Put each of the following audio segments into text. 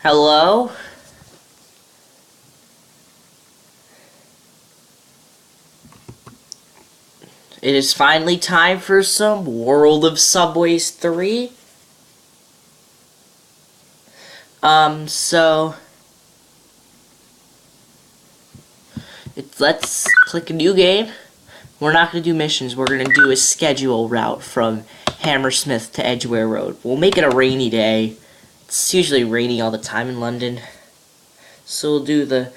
Hello? It is finally time for some World of Subways 3. Let's click a new game. We're not going to do missions. We're going to do a schedule route from Hammersmith to Edgware Road. We'll make it a rainy day. It's usually rainy all the time in London. So we'll do the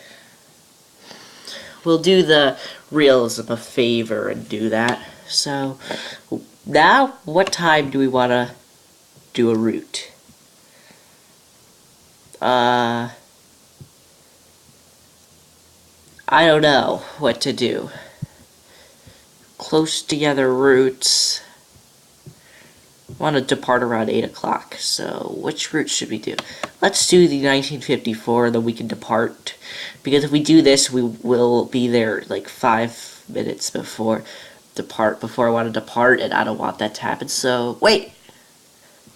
realism a favor and do that. So, now, what time do we want to do a route? I don't know what to do. Close together routes. Want to depart around 8 o'clock. So, which route should we do? Let's do the 1954, then we can depart. Because if we do this, we will be there like 5 minutes before I want to depart, and I don't want that to happen. So, wait!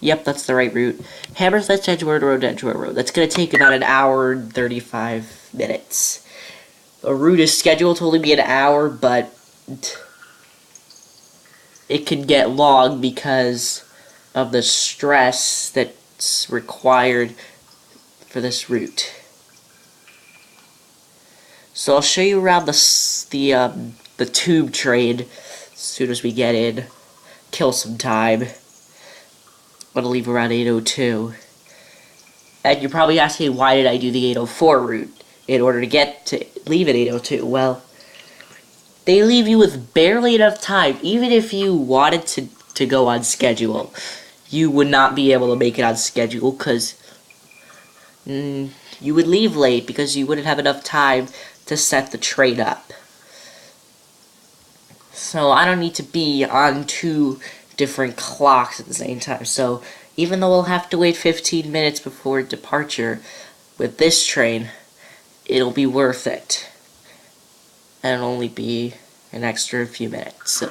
Yep, that's the right route. Hammersmith-Edgware Road, Edgware Road. That's going to take about an hour and 35 minutes. A route is scheduled to only be an hour, but it can get long because of the stress that's required for this route. So I'll show you around the tube train as soon as we get in. Kill some time. I'm gonna leave around 8:02. And you're probably asking, why did I do the 8:04 route in order to leave at 8:02? Well, they leave you with barely enough time. Even if you wanted to go on schedule, you would not be able to make it on schedule because you would leave late because you wouldn't have enough time to set the train up. So I don't need to be on 2 different clocks at the same time. So even though we'll have to wait 15 minutes before departure with this train, it'll be worth it. And it'll only be an extra few minutes.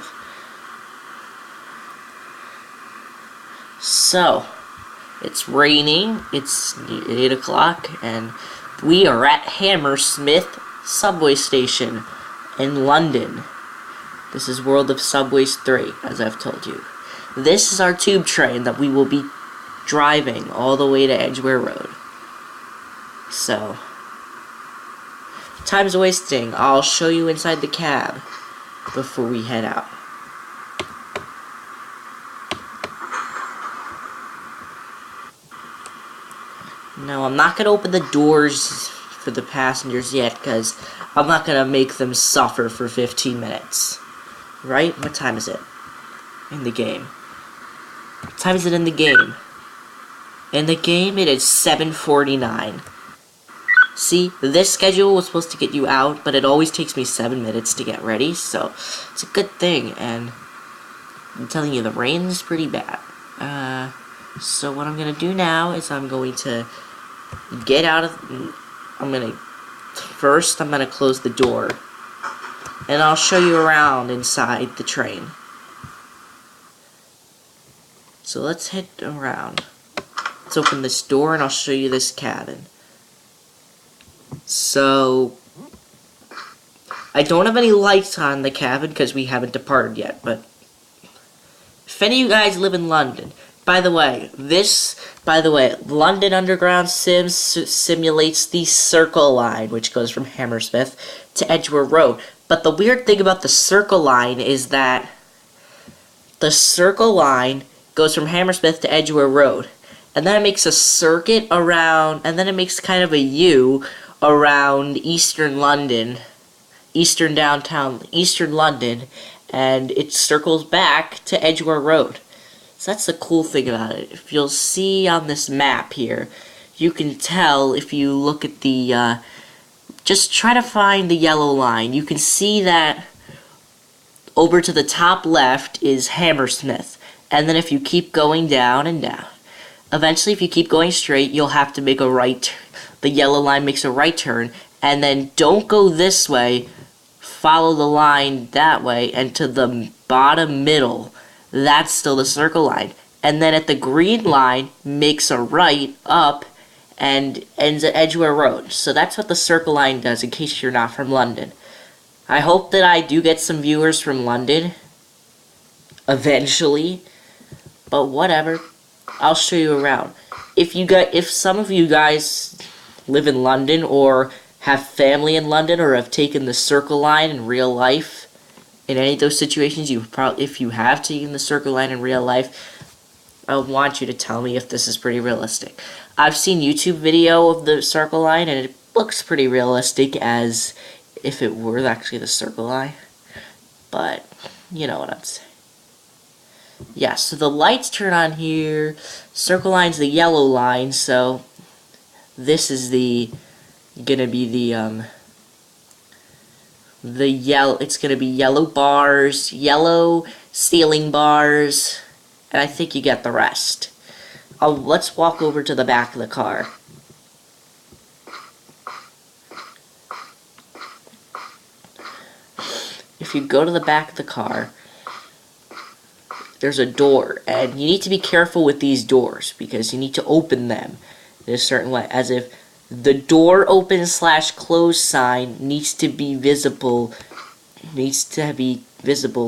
So it's raining, it's 8 o'clock, and we are at Hammersmith subway station in London. This is World of Subways 3, as I've told you. This is our tube train that we will be driving all the way to Edgware Road. So, time's wasting. I'll show you inside the cab before we head out. No, I'm not going to open the doors for the passengers yet, because I'm not going to make them suffer for 15 minutes. Right? What time is it? In the game. What time is it in the game? In the game, it is 7:49. See, this schedule was supposed to get you out, but it always takes me 7 minutes to get ready, so it's a good thing, and I'm telling you, the rain's pretty bad. So what I'm going to do now is I'm going to get out of... First, I'm going to close the door, and I'll show you around inside the train. So let's head around. Let's open this door and I'll show you this cabin. So, I don't have any lights on the cabin because we haven't departed yet, but if any of you guys live in London, by the way, London Underground simulates the Circle Line, which goes from Hammersmith to Edgware Road. But the weird thing about the Circle Line is that the Circle Line goes from Hammersmith to Edgware Road, and then it makes a circuit around, and then it makes kind of a U around Eastern London, Eastern London, and it circles back to Edgware Road. So that's the cool thing about it. If you'll see on this map here, you can tell if you look at the, just try to find the yellow line. You can see that over to the top left is Hammersmith. And then if you keep going down and down, eventually if you keep going straight, you'll have to make a right. The yellow line makes a right turn, and then don't go this way, follow the line that way, and to the bottom middle, that's still the Circle Line. And then at the green line, makes a right up, and ends at Edgware Road. So that's what the Circle Line does, in case you're not from London. I hope that I do get some viewers from London eventually, but whatever. I'll show you around. If some of you guys live in London or have family in London or have taken the Circle Line in real life, in any of those situations, if you have taken the Circle Line in real life, I want you to tell me if this is pretty realistic. I've seen YouTube video of the Circle Line, and it looks pretty realistic as if it were actually the Circle Line. But, you know what I'm saying. Yeah, so the lights turn on here. Circle Line's the yellow line, so this is gonna be it's gonna be yellow bars, yellow ceiling bars, and I think you get the rest. Let's walk over to the back of the car. If you go to the back of the car, there's a door, and you need to be careful with these doors because you need to open them in a certain way, as if the door open/close sign needs to be visible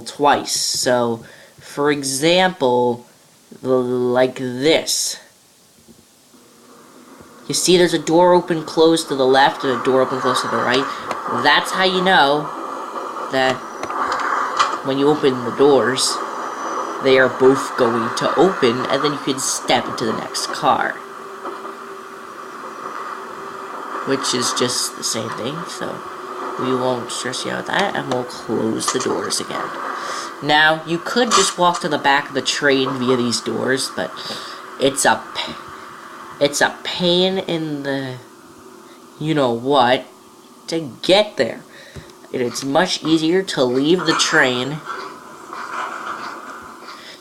twice. So, for example, like this. You see there's a door open close to the left and a door open close to the right. That's how you know that when you open the doors, they are both going to open, and then you can step into the next car. Which is just the same thing, so we won't stress you out with that, and we'll close the doors again. Now, you could just walk to the back of the train via these doors, but it's a pain in the you-know-what to get there. And it's much easier to leave the train.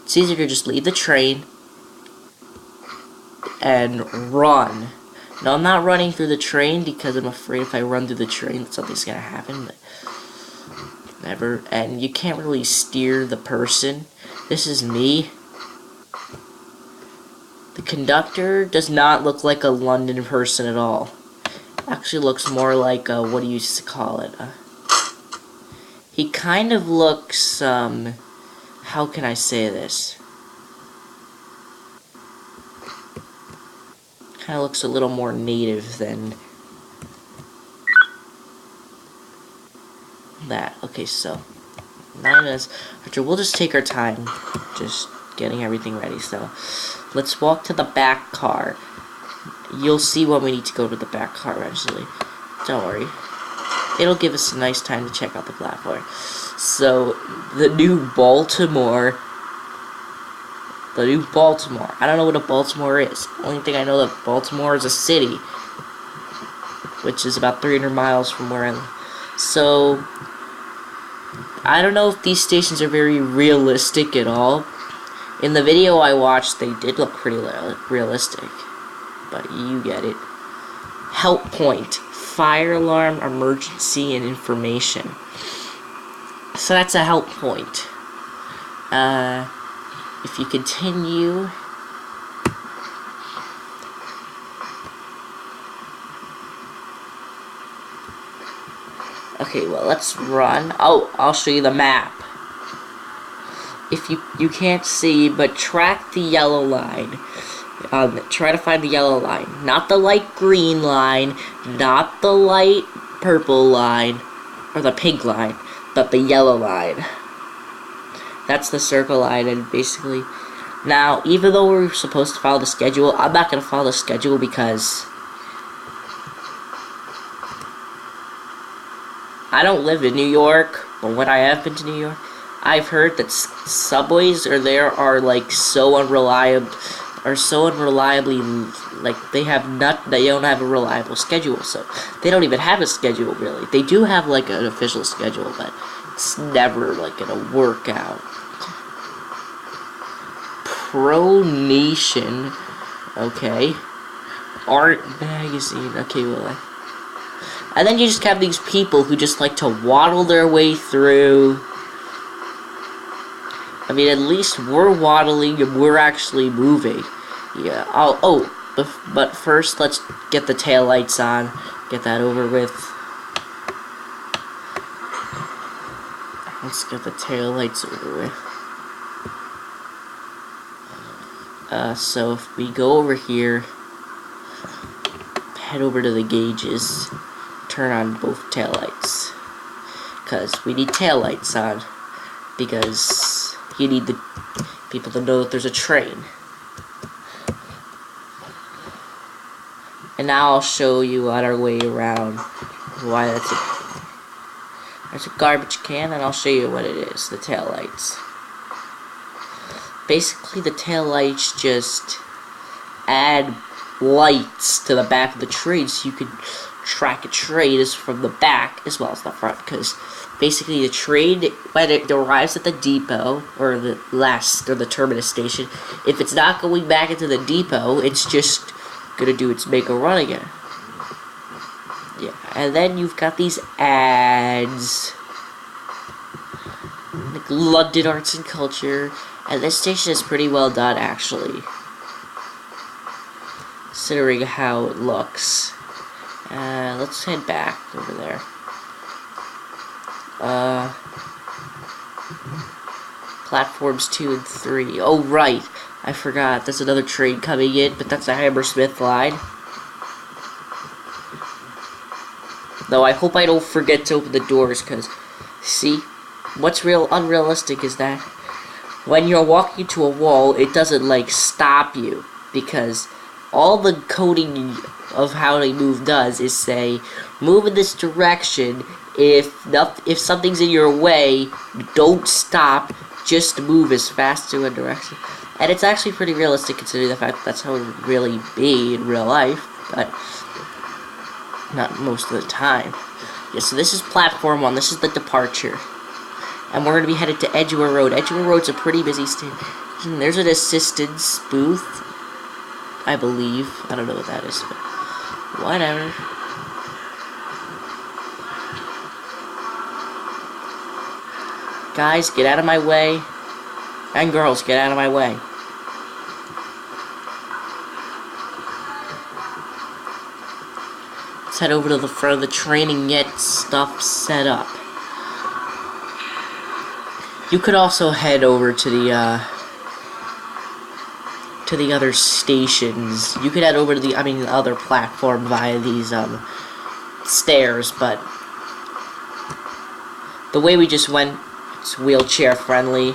It's easier to just leave the train and run. Now, I'm not running through the train because I'm afraid if I run through the train that something's gonna happen, but never. And you can't really steer the person. This is me. The conductor does not look like a London person at all. Actually looks more like what do you call it? He kind of looks, how can I say this? Kind of looks a little more native than that. Okay, so 9 minutes. After, we'll just take our time, just getting everything ready. So let's walk to the back car. You'll see when we need to go to the back car eventually. Don't worry. It'll give us a nice time to check out the platform. So, the new Baltimore. I don't know what a Baltimore is. Only thing I know that Baltimore is a city, which is about 300 miles from where I live. So, I don't know if these stations are very realistic at all. In the video I watched, they did look pretty realistic. But you get it. Help point. Fire alarm, emergency, and information. So that's a help point. If you continue, okay, well, let's run. Oh, I'll show you the map. If you can't see, but track the yellow line. Try to find the yellow line. Not the light green line, not the light purple line, or the pink line, but the yellow line. That's the Circle Line, and basically, now, even though we're supposed to follow the schedule, I'm not going to follow the schedule because I don't live in New York, but when I have been to New York, I've heard that subways are like so unreliably, like they don't have a reliable schedule, so they don't even have a schedule really. They do have like an official schedule, but it's never like gonna work out. Pro Nation, okay. Art magazine, okay, well, and then you just have these people who just like to waddle their way through. I mean, at least we're waddling and we're actually moving. Yeah. Oh, But first, let's get the tail lights on. Get that over with. Let's get the tail lights over with. So if we go over here, head over to the gauges, turn on both tail lights. Because we need tail lights on. Because you need the people to know that there's a train. And now I'll show you on our way around why there's a garbage can, and I'll show you what it is, the tail lights. Basically, the tail lights just add lights to the back of the train so you can track a train from the back as well as the front. Because basically, the train, when it arrives at the depot or the terminus station, if it's not going back into the depot, it's just gonna do its make a run again. Yeah, and then you've got these ads, like London Arts and Culture, and this station is pretty well done actually, considering how it looks. Let's head back over there. Platforms 2 and 3. Oh right, I forgot. There's another train coming in, but that's a Hammersmith line. Though I hope I don't forget to open the doors, because, see, what's unrealistic is that when you're walking to a wall, it doesn't, like, stop you, because all the coding of how they move does is say, move in this direction. If something's in your way, don't stop, just move as fast to a direction. And it's actually pretty realistic considering the fact that that's how it would really be in real life, but not most of the time. Yeah, so this is platform 1, this is the departure. And we're going to be headed to Edgware Road. Edgware Road's a pretty busy station. There's an assistance booth, I believe. I don't know what that is, but whatever. Guys, get out of my way. And girls, get out of my way. Let's head over to the front of the train and get stuff set up. You could also head over to the other stations. You could head over to the other platform via these stairs, but the way we just went, it's wheelchair friendly.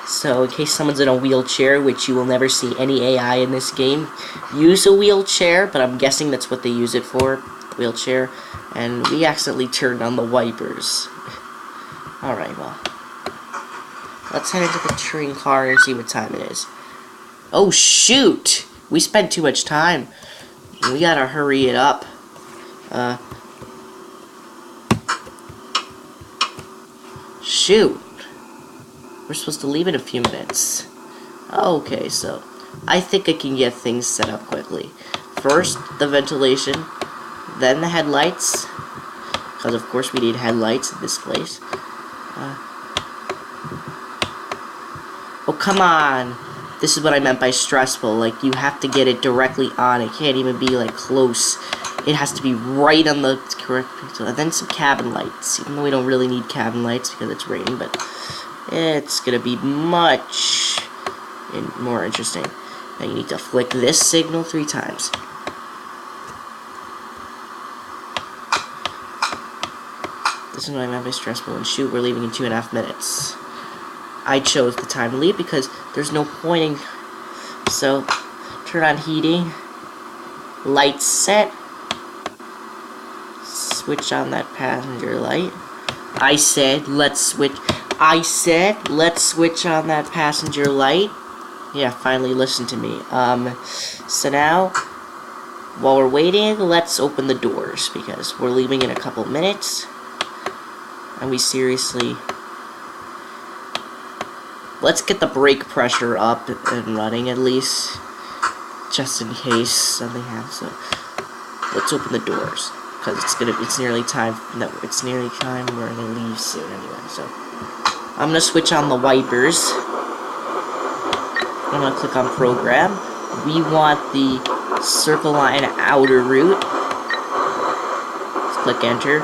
So in case someone's in a wheelchair, which you will never see any AI in this game use a wheelchair, but I'm guessing that's what they use it for, wheelchair. And we accidentally turned on the wipers. Alright, well, let's head into the train car and see what time it is. Oh shoot! We spent too much time. We gotta hurry it up. Shoot. We're supposed to leave in a few minutes. Okay, so I think I can get things set up quickly. First, the ventilation, then the headlights, because of course we need headlights in this place. Oh, come on! This is what I meant by stressful. Like, you have to get it directly on. It can't even be, like, close. It has to be right on the correct pixel. And then some cabin lights, even though we don't really need cabin lights because it's raining, but it's gonna be much more interesting. Now you need to flick this signal 3 times. This is what I meant by stressful. And shoot, we're leaving in 2.5 minutes. I chose the time to leave because there's no pointing. So, turn on heating. Lights set. Switch on that passenger light. I said, let's switch on that passenger light. Yeah, finally listen to me. So now, while we're waiting, let's open the doors because we're leaving in a couple minutes. And we seriously... Let's get the brake pressure up and running at least, just in case something happens. So let's open the doors because it's nearly time. No, it's nearly time. We're gonna leave soon anyway. So I'm gonna switch on the wipers. I'm gonna click on program. We want the Circle line outer route. Let's click enter.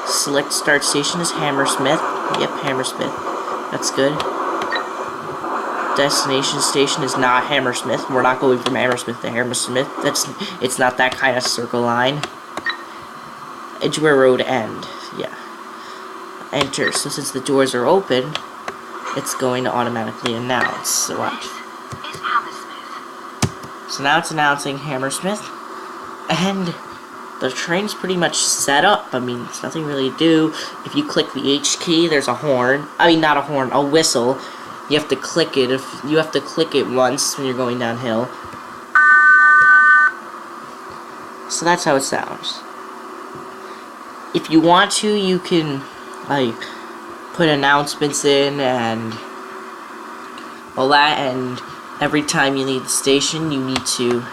Select start station as Hammersmith. Yep, Hammersmith. That's good. Destination station is not Hammersmith. We're not going from Hammersmith to Hammersmith. It's not that kind of circle line. Edgware Road end. Yeah. Enter. So since the doors are open, it's going to automatically announce. So watch. So now it's announcing Hammersmith, and the train's pretty much set up. I mean, there's nothing really to do. If you click the H key, there's a horn. I mean, not a horn, a whistle. You have to click it. You have to click it once when you're going downhill. So that's how it sounds. If you want to, you can like put announcements in and all that, and every time you need the station, you need to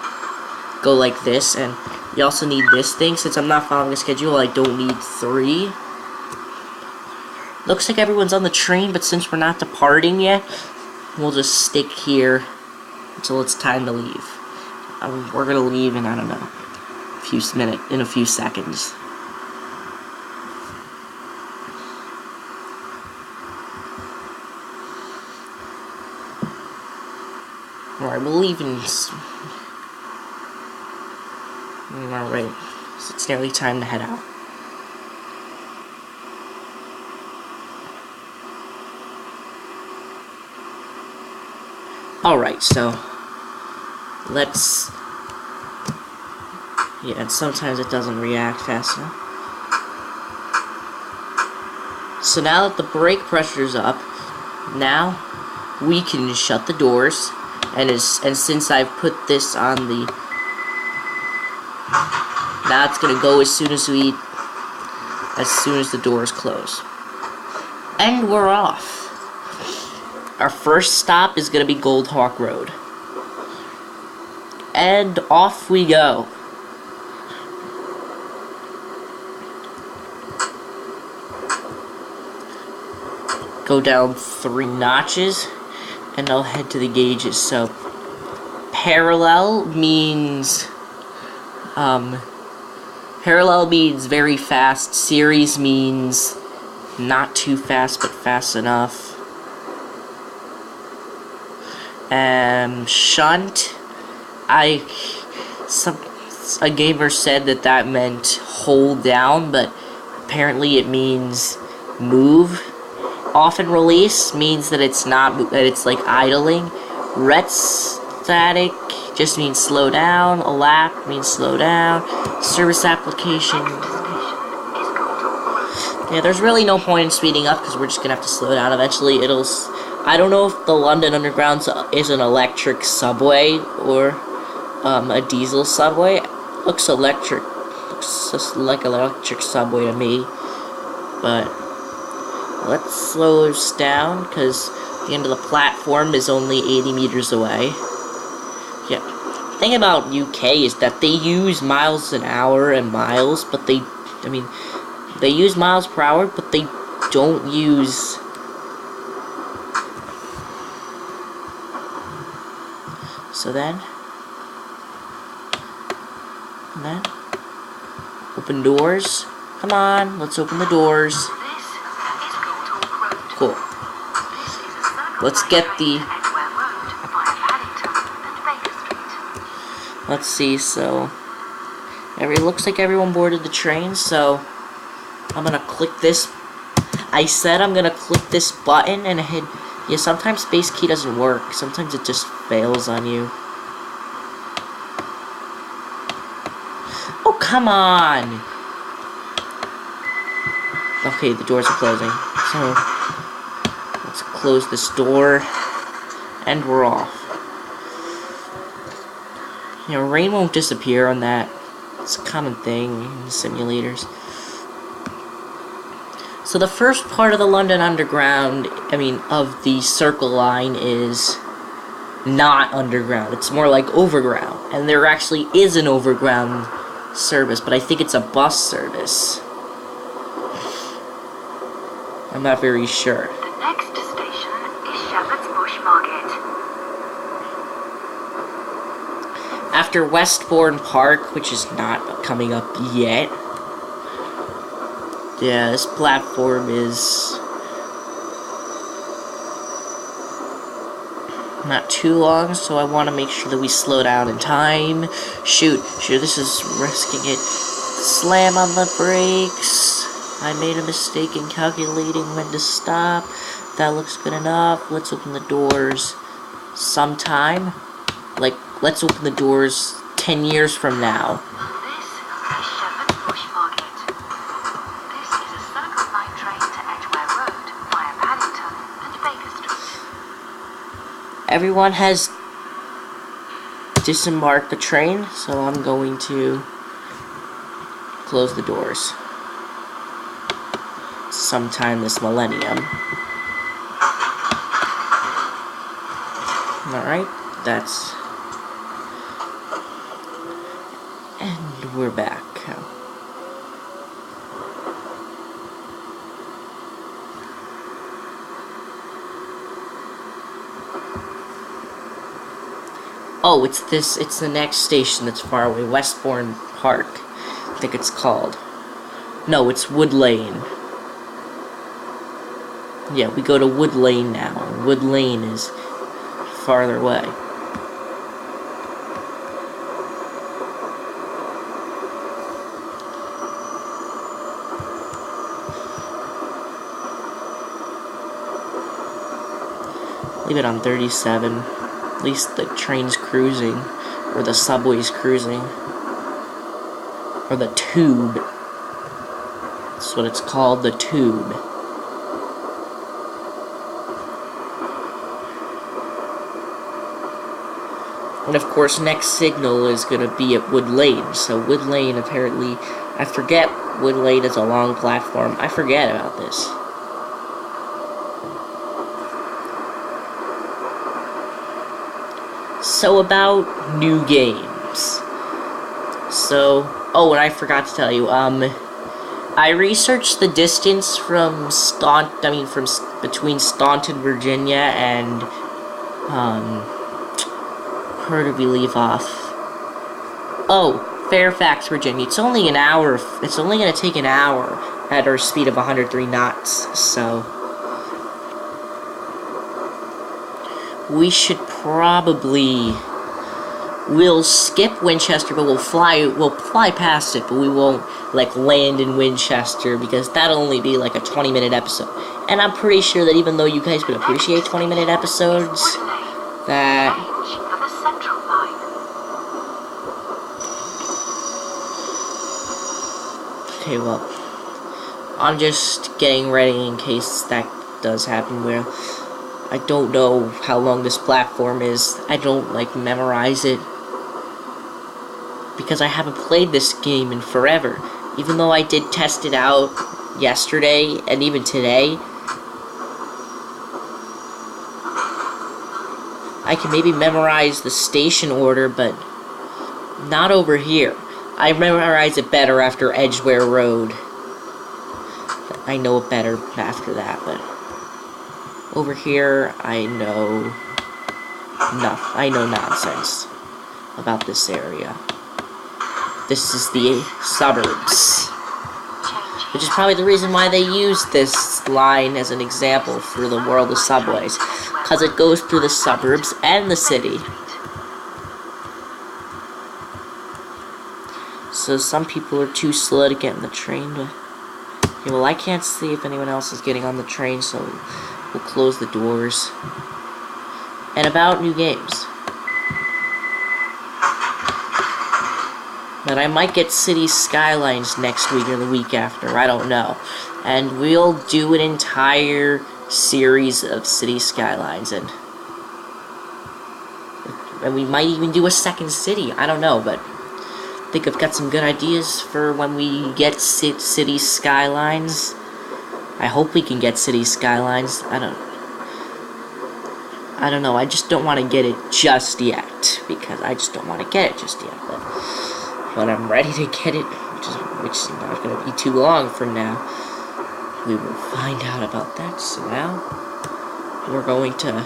go like this, and you also need this thing. Since I'm not following a schedule, I don't need 3. Looks like everyone's on the train, but since we're not departing yet, we'll just stick here until it's time to leave. We're gonna leave in, I don't know, in a few seconds. Alright, we'll leave in... Alright, so it's nearly time to head out. Alright, so... let's... yeah, and sometimes it doesn't react fast enough. So now that the brake pressure's up, now we can shut the doors. And since I've put this on the... now it's gonna go as soon as the doors close. And we're off. Our first stop is gonna be Goldhawk Road. And off we go. Go down 3 notches. And I'll head to the gauges. So, parallel means very fast. Series means not too fast, but fast enough. Shunt, a gamer said that meant hold down, but apparently it means move. Off and release means that it's like idling. Ret static just means slow down. A lap means slow down. Service application. Yeah, there's really no point in speeding up because we're just gonna have to slow down. Eventually, I don't know if the London Underground is an electric subway or a diesel subway. Looks electric. Looks just like an electric subway to me, but. Let's slow this down, because the end of the platform is only 80 meters away. Yeah. The thing about UK is that they use miles an hour and miles, but they use miles per hour, but they don't use... So then... open doors. Come on, let's open the doors. Cool. Let's get the... let's see, so... looks like everyone boarded the train, so... I'm gonna click this... I said I'm gonna click this button and hit... yeah, sometimes space key doesn't work. Sometimes it just fails on you. Oh, come on! Okay, the doors are closing. So... let's close this door, and we're off. You know, rain won't disappear on that. It's a common thing in simulators. So the first part of the London Underground, of the Circle Line is not underground. It's more like overground. And there actually is an overground service, but I think it's a bus service. I'm not very sure. After Westbourne Park, which is not coming up yet. Yeah, this platform is not too long, so I want to make sure that we slow down in time. Shoot, this is risking it. Slam on the brakes. I made a mistake in calculating when to stop. That looks good enough. Let's open the doors sometime. Like, let's open the doors 10 years from now. This is Shepherd's Bush Market. This is a Circle Line train to Edgware Rd via Paddington and Baker Street. Everyone has disembarked the train, so I'm going to close the doors sometime this millennium. Alright, that's... And we're back. Oh, it's the next station that's far away. Westbourne Park, I think it's called. No, it's Wood Lane. Yeah, we go to Wood Lane now. Wood Lane is farther away. Leave it on 37. At least the train's cruising, or the subway's cruising, or the tube. That's what it's called, the tube. And of course, next signal is going to be at Wood Lane. So Wood Lane, apparently, I forget Wood Lane is a long platform. I forget about this. So about new games. So, oh, and I forgot to tell you, I researched the distance from between Staunton, Virginia and, where did we leave off? Oh, Fairfax, Virginia. It's only an hour, it's only gonna take an hour at our speed of 103 knots, so we should probably... We'll skip Winchester, but we'll fly past it, but we won't, like, land in Winchester, because that'll only be, like, a 20-minute episode. And I'm pretty sure that even though you guys would appreciate 20-minute episodes, that... Okay, well, I'm just getting ready in case that does happen, where I don't know how long this platform is. I don't, like, memorize it, because I haven't played this game in forever. Even though I did test it out yesterday, and even today, I can maybe memorize the station order, but not over here. I memorize it better after Edgware Road. I know it better after that, but over here, I know nonsense about this area. This is the suburbs, which is probably the reason why they use this line as an example for the world of subways, because it goes through the suburbs and the city. So some people are too slow to get in the train. Okay, well, I can't see if anyone else is getting on the train, so we'll close the doors. And about new games. But I might get City Skylines next week or the week after, I don't know. And we'll do an entire series of City Skylines, and we might even do a second city, I don't know, but I think I've got some good ideas for when we get City Skylines. I hope we can get City Skylines. I don't know, I just don't want to get it just yet, because I just don't want to get it just yet, but when I'm ready to get it, which is not going to be too long from now, we will find out about that. So now, we're going to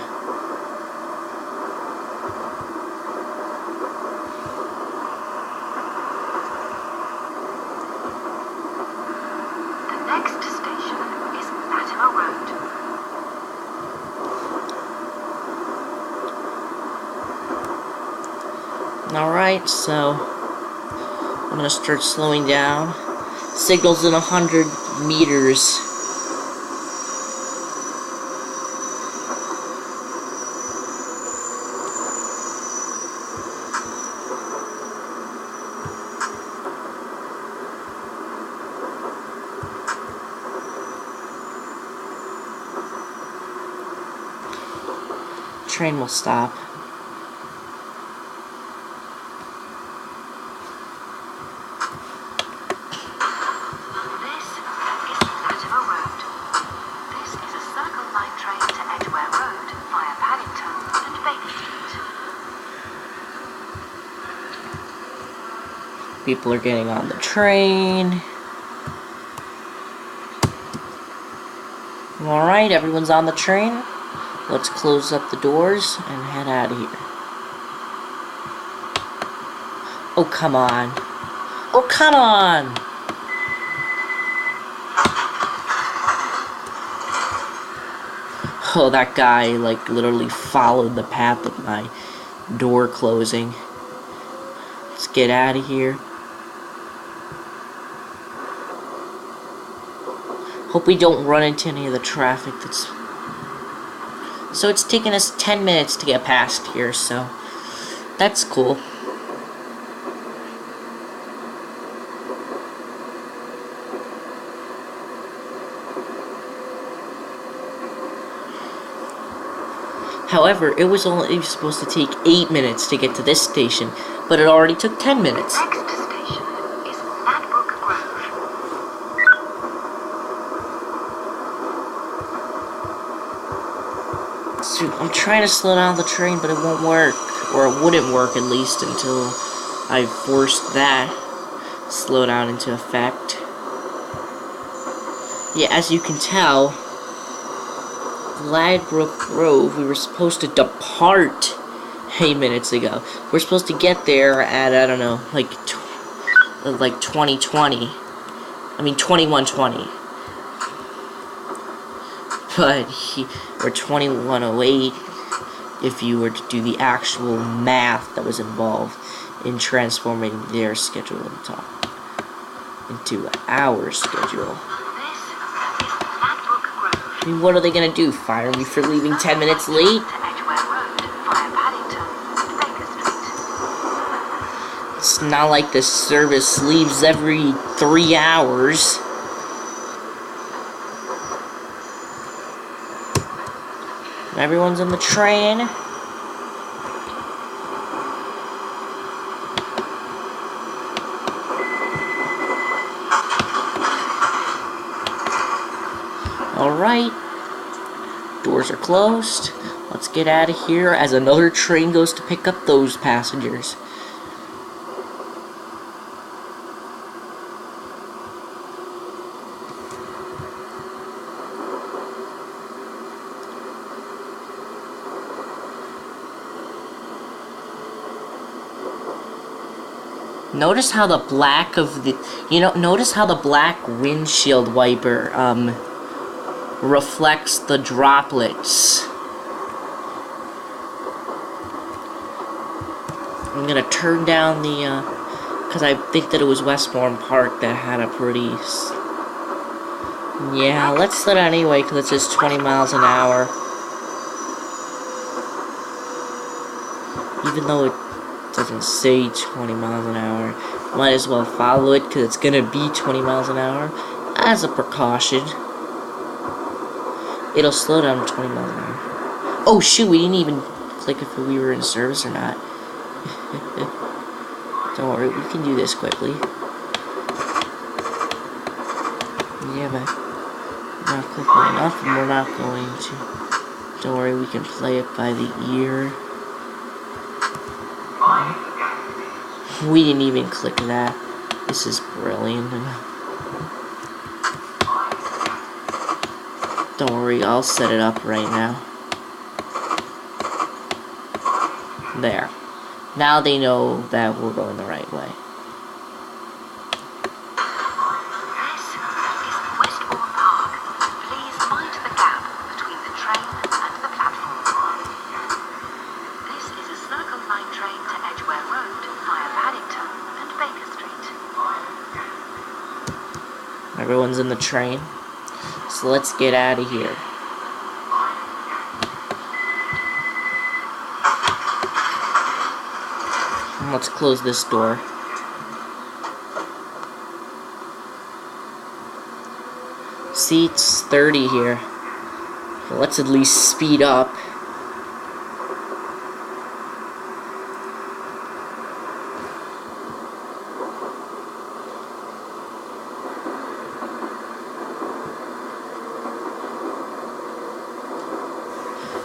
Alright, so I'm gonna start slowing down. Signal's in 100 meters. Train will stop. This is Latimer Road. This is a Circle Line train to Edgware Road via Paddington and Baker Street. People are getting on the train. Alright, everyone's on the train. Let's close up the doors and head out of here. Oh, come on. Oh, come on! Oh, that guy, like, literally followed the path of my door closing. Let's get out of here. Hope we don't run into any of the traffic that's... So it's taken us 10 minutes to get past here, so that's cool. However, it was supposed to take 8 minutes to get to this station, but it already took 10 minutes. Next station is Ladbroke Grove. So I'm trying to slow down the train, but it won't work. Or it wouldn't work, at least, until I forced that slow down into effect. Yeah, as you can tell, Ladbroke Grove, we were supposed to depart 8 minutes ago. We're supposed to get there at, I don't know, like 2020. I mean 2120. But or 2108 if you were to do the actual math that was involved in transforming their schedule into our schedule. I mean, what are they gonna do? Fire me for leaving 10 minutes late? It's not like this service leaves every 3 hours. Everyone's in the train. Alright. Doors are closed. Let's get out of here as another train goes to pick up those passengers. Notice how the black of the, notice how the black windshield wiper, reflects the droplets. I'm gonna turn down the, because I think that it was Westbourne Park that had a pretty, yeah, let's let it anyway, because it says 20 miles an hour. Even though it doesn't say 20 miles an hour, might as well follow it, because it's gonna be 20 miles an hour, as a precaution. It'll slow down to 20 miles an hour. Oh shoot, we didn't even click if we were in service or not. Don't worry, we can do this quickly. Yeah, but not quickly enough, and we're not going to. Don't worry, we can play it by the ear. We didn't even click that. This is brilliant. Don't worry, I'll set it up right now. There. Now they know that we're going the right way. This is Westbourne Park. Please mind the gap between the train and the platform. This is a Circle Line train to Edgware Road Everyone's in the train. So let's get out of here. And let's close this door. Seats 30 here. Well, let's at least speed up.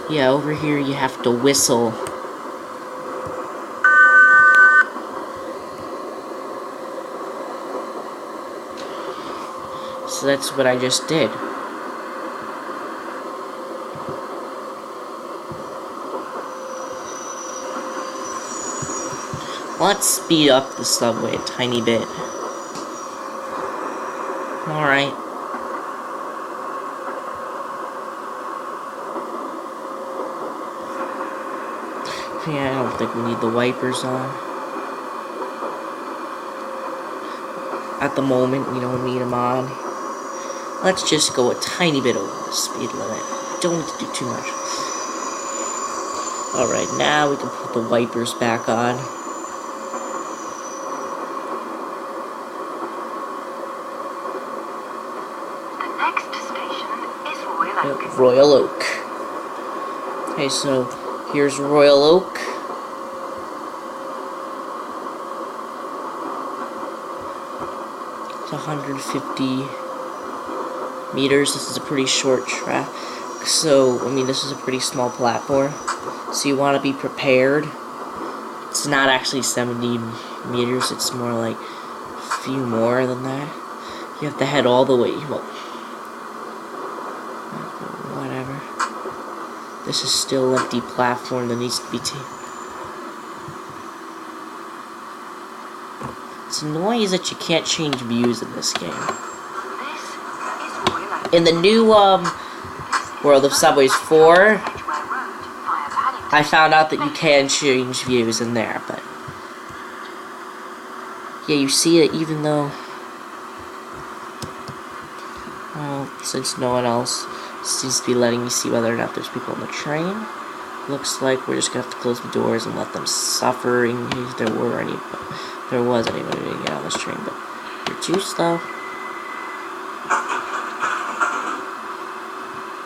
Yeah, over here you have to whistle. So that's what I just did. Let's speed up the subway a tiny bit. Alright. Yeah, I don't think we need the wipers on. At the moment, we don't need them on. Let's just go a tiny bit over the speed limit. Don't need to do too much. Alright, now we can put the wipers back on. The next station is Royal Oak. Royal Oak. Okay, so here's Royal Oak. It's 150 meters. This is a pretty short track. So, I mean, this is a pretty small platform. So you want to be prepared. It's not actually 70 meters. It's more like a few more than that. You have to head all the way. Well, whatever. This is still an empty platform that needs to be taken. What's annoying is that you can't change views in this game. In the new World of Subways 4, I found out that you can change views in there, but yeah, you see that even though, well, since no one else seems to be letting me see whether or not there's people on the train, looks like we're just gonna have to close the doors and let them suffer in case there was anybody who didn't get on this train. But you're too slow.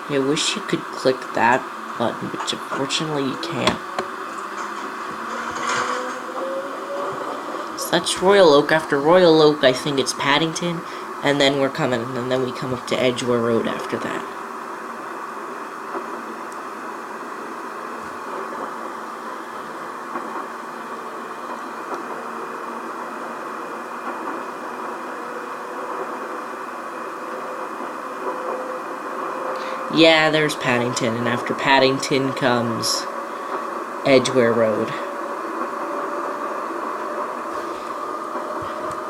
I wish you could click that button, but unfortunately you can't. So that's Royal Oak. After Royal Oak, I think it's Paddington, and then we come up to Edgware Road after that. Yeah, there's Paddington, and after Paddington comes Edgware Road.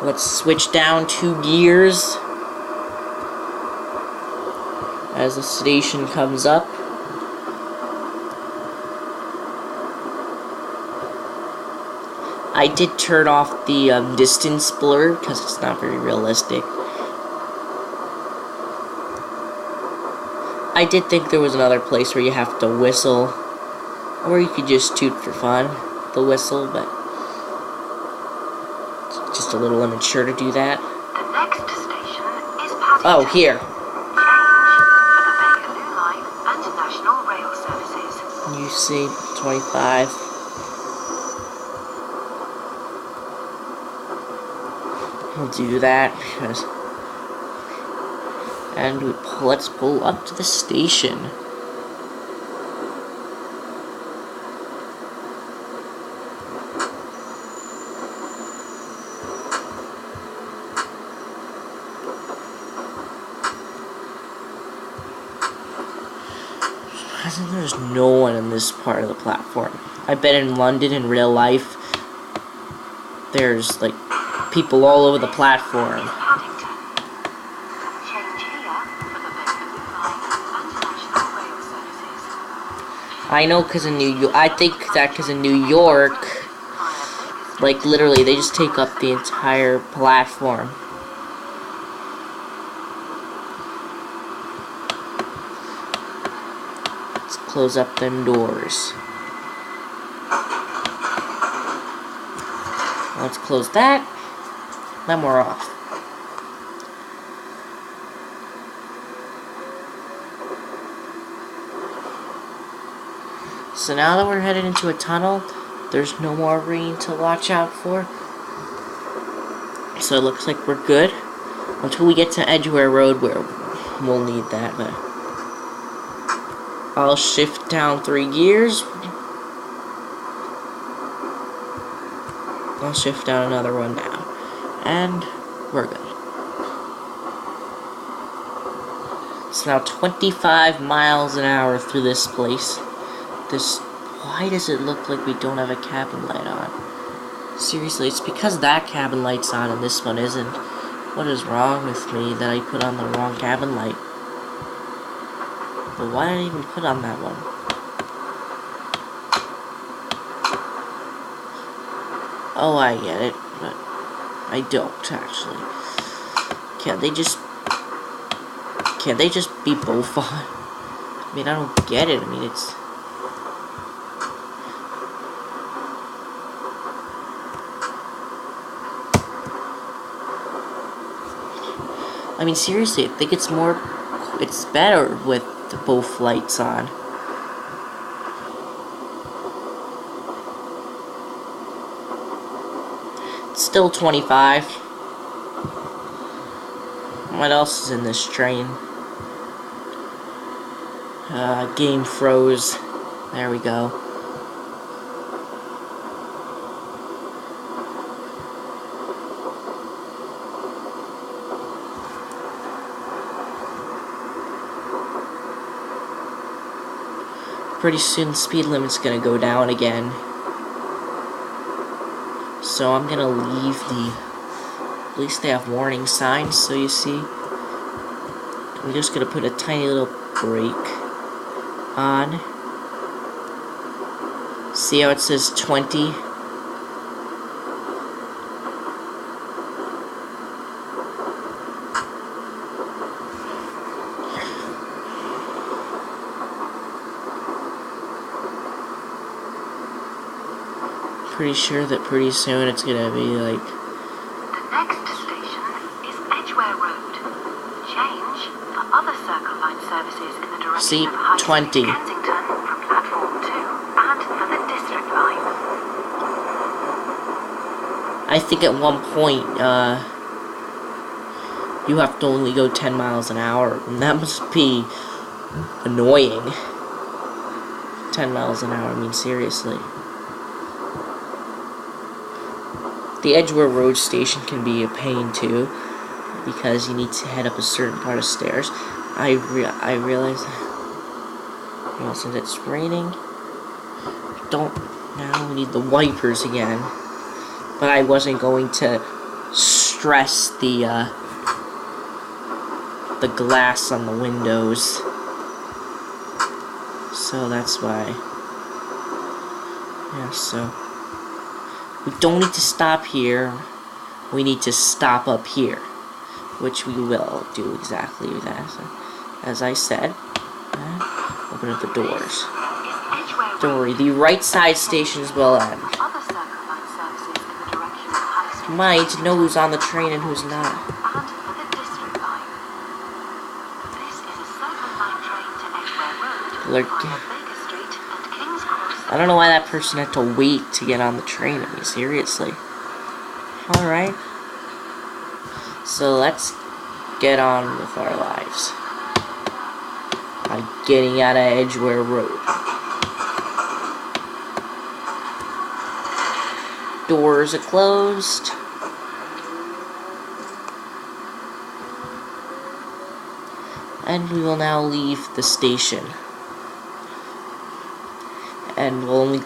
Let's switch down 2 gears as the station comes up. I did turn off the distance blur because it's not very realistic. I did think there was another place where you have to whistle, or you could just toot for fun, the whistle, but it's just a little immature to do that. The next station is Paddington. Oh, here. Change for the Bakerloo Line and National Rail services. You see, 25. We'll do that because. And let's pull up to the station. I think there's no one in this part of the platform. I bet in London in real life, there's like people all over the platform. I know, because in New York, I think that because in New York, like literally, they just take up the entire platform. close up them doors. Let's close that. Then we're off. So now that we're headed into a tunnel, there's no more rain to watch out for. So it looks like we're good until we get to Edgware Road, where we'll need that. But I'll shift down 3 gears. I'll shift down another one now. And we're good. It's now 25 miles an hour through this place. Why does it look like we don't have a cabin light on? Seriously, it's because that cabin light's on and this one isn't. What is wrong with me that I put on the wrong cabin light? But why did I even put on that one? Oh, I get it, but I don't actually. Can't they just be both on? I mean, I don't get it. I mean, it's... I mean, seriously, I think it's better with both lights on. It's still 25. What else is in this train? Game froze. There we go. Pretty soon the speed limit's gonna go down again. So I'm gonna leave at least they have warning signs, so you see. I'm just gonna put a tiny little brake on. See how it says 20? Pretty sure that pretty soon it's gonna be like... The next station is Edgware Road. Change for other Circle Line services in the direction See, of High 20. Street, Kensington from platform 2 and for the District Line. I think at one point, you have to only go 10 miles an hour, and that must be annoying. 10 miles an hour, I mean, seriously. The Edgware Road station can be a pain too, because you need to head up a certain part of stairs. I realize, well, since it's raining, now we need the wipers again. But I wasn't going to stress the glass on the windows, so that's why. Yeah, so. We don't need to stop here, we need to stop up here, which we will do exactly that. So, as I said, open up the doors. Don't worry, the right side stations will end. Come on, I need to know who's on the train and who's not. I don't know why that person had to wait to get on the train. I mean, seriously. Alright. So let's get on with our lives. By getting out of Edgware Road. Doors are closed. And we will now leave the station. And we'll only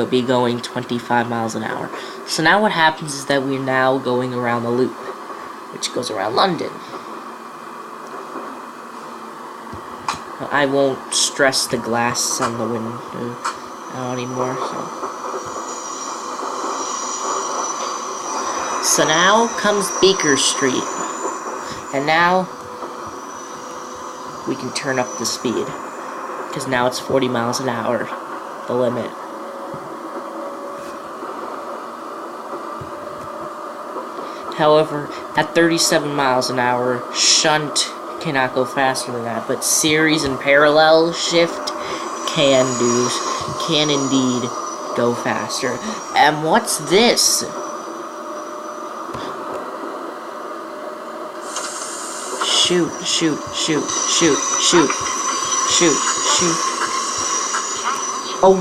be going 25 miles an hour. So now what happens is that we're now going around the loop, which goes around London. I won't stress the glass on the window anymore. So now comes Baker Street. And now we can turn up the speed. because now it's 40 miles an hour, the limit. However, at 37 miles an hour, shunt cannot go faster than that, but series and parallel shift can indeed go faster. And what's this? Shoot, shoot, shoot, shoot, shoot, shoot, shoot. Oh,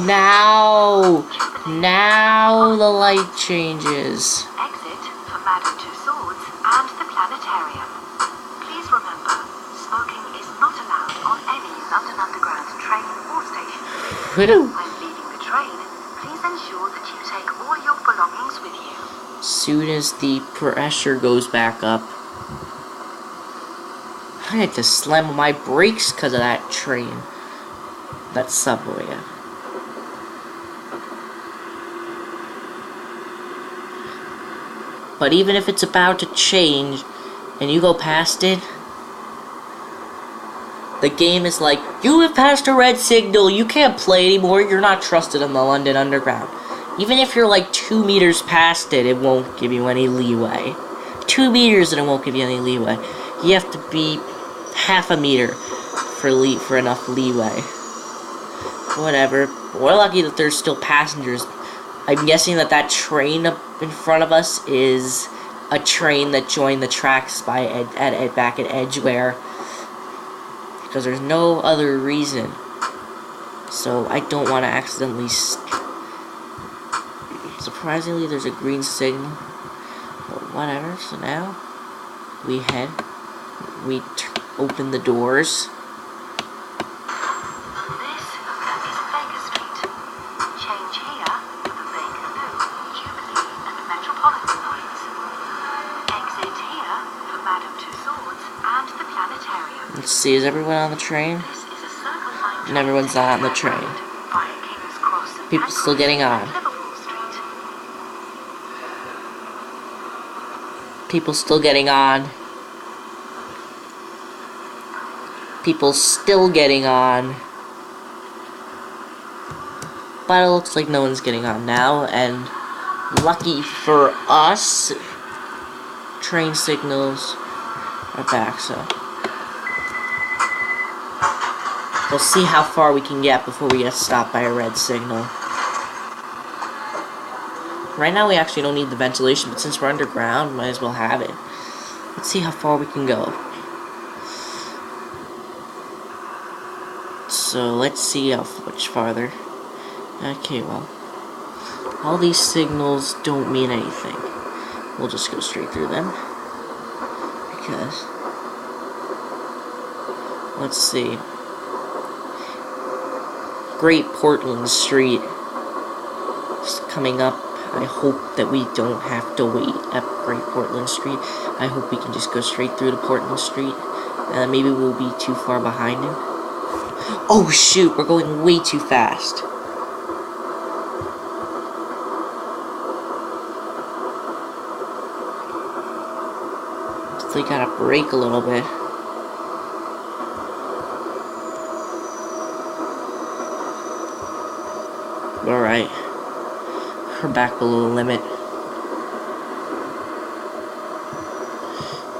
now the light changes. Exit for Madame Tussauds and the planetarium. Please remember, smoking is not allowed on any London Underground train or station. When leaving the train, please ensure that you take all your belongings with you. Soon as the pressure goes back up, I had to slam on my brakes because of that train. That subway. But even if it's about to change, and you go past it, the game is like, you have passed a red signal, you can't play anymore, you're not trusted in the London Underground. Even if you're like 2 meters past it, it won't give you any leeway. 2 meters and it won't give you any leeway. You have to be half a meter for enough leeway. Whatever. We're lucky that there's still passengers. I'm guessing that train up in front of us is a train that joined the tracks back at Edgware, because there's no other reason. So I don't want to accidentally. Surprisingly, there's a green signal. But whatever. So now we open the doors. Let's see, is everyone on the train? And everyone's not on the train. People still getting on. People still getting on. People still getting on. But it looks like no one's getting on now, and lucky for us, train signals are back, so we'll see how far we can get before we get stopped by a red signal. Right now we actually don't need the ventilation, but since we're underground, might as well have it. Let's see how far we can go. So let's see how much farther. Okay, well, all these signals don't mean anything. We'll just go straight through them. Because, let's see. Great Portland Street is coming up. I hope that we don't have to wait at Great Portland Street. I hope we can just go straight through to Portland Street. And maybe we'll be too far behind him. Oh shoot, we're going way too fast. Definitely gotta brake a little bit. Alright. We're back below the limit.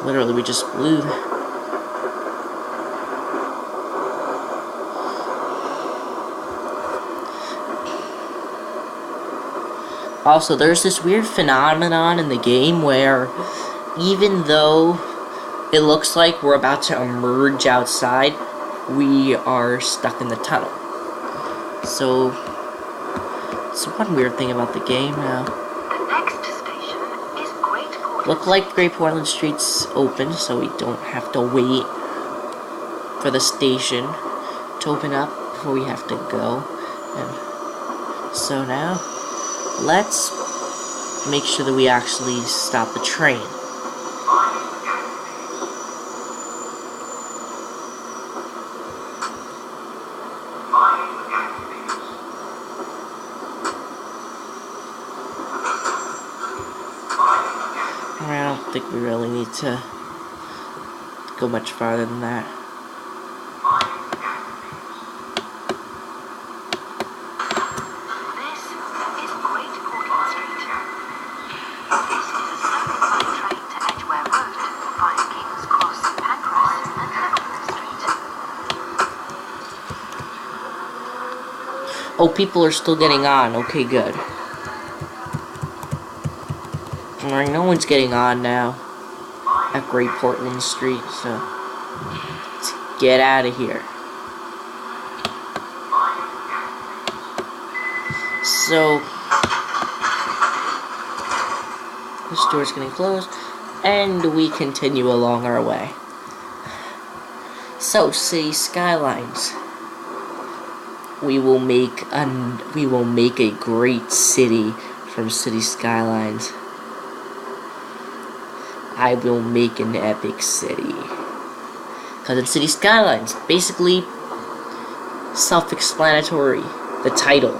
Literally, we just blew. Also, there's this weird phenomenon in the game where even though it looks like we're about to emerge outside, we are stuck in the tunnel. So, it's one weird thing about the game now. The next station is Great Portland. Look like Great Portland Street's open, so we don't have to wait for the station to open up before we have to go. And so now, let's make sure that we actually stop the train. I don't think we really need to go much farther than that. Oh, people are still getting on. Okay, good. Alright, no one's getting on now at Great Portland Street, so let's get out of here. So, this door's getting closed, and we continue along our way. So, city skylines. We will make a great city from city skylines. I will make an epic city. Because it's city skylines, basically self-explanatory. The title.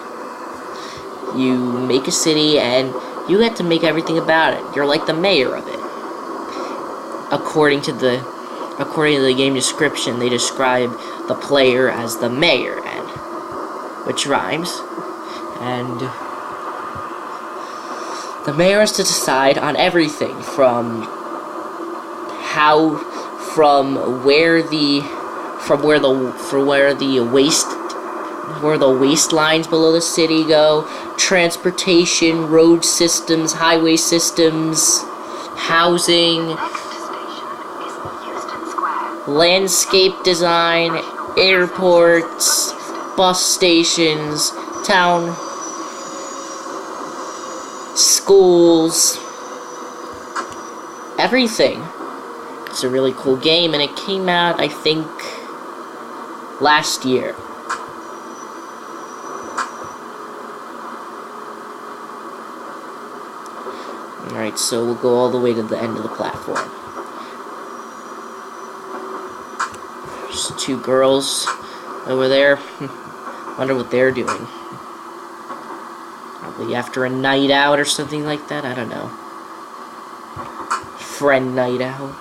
You make a city and you get to make everything about it. You're like the mayor of it. According to the game description, they describe the player as the mayor, and which rhymes. And the mayor has to decide on everything from where the waistlines below the city go, transportation, road systems, highway systems, housing, landscape design, airports, bus stations, town, schools, everything. It's a really cool game, and it came out, I think, last year. Alright, so we'll go all the way to the end of the platform. There's two girls over there. Wonder what they're doing. Probably after a night out or something like that, I don't know. Friend night out.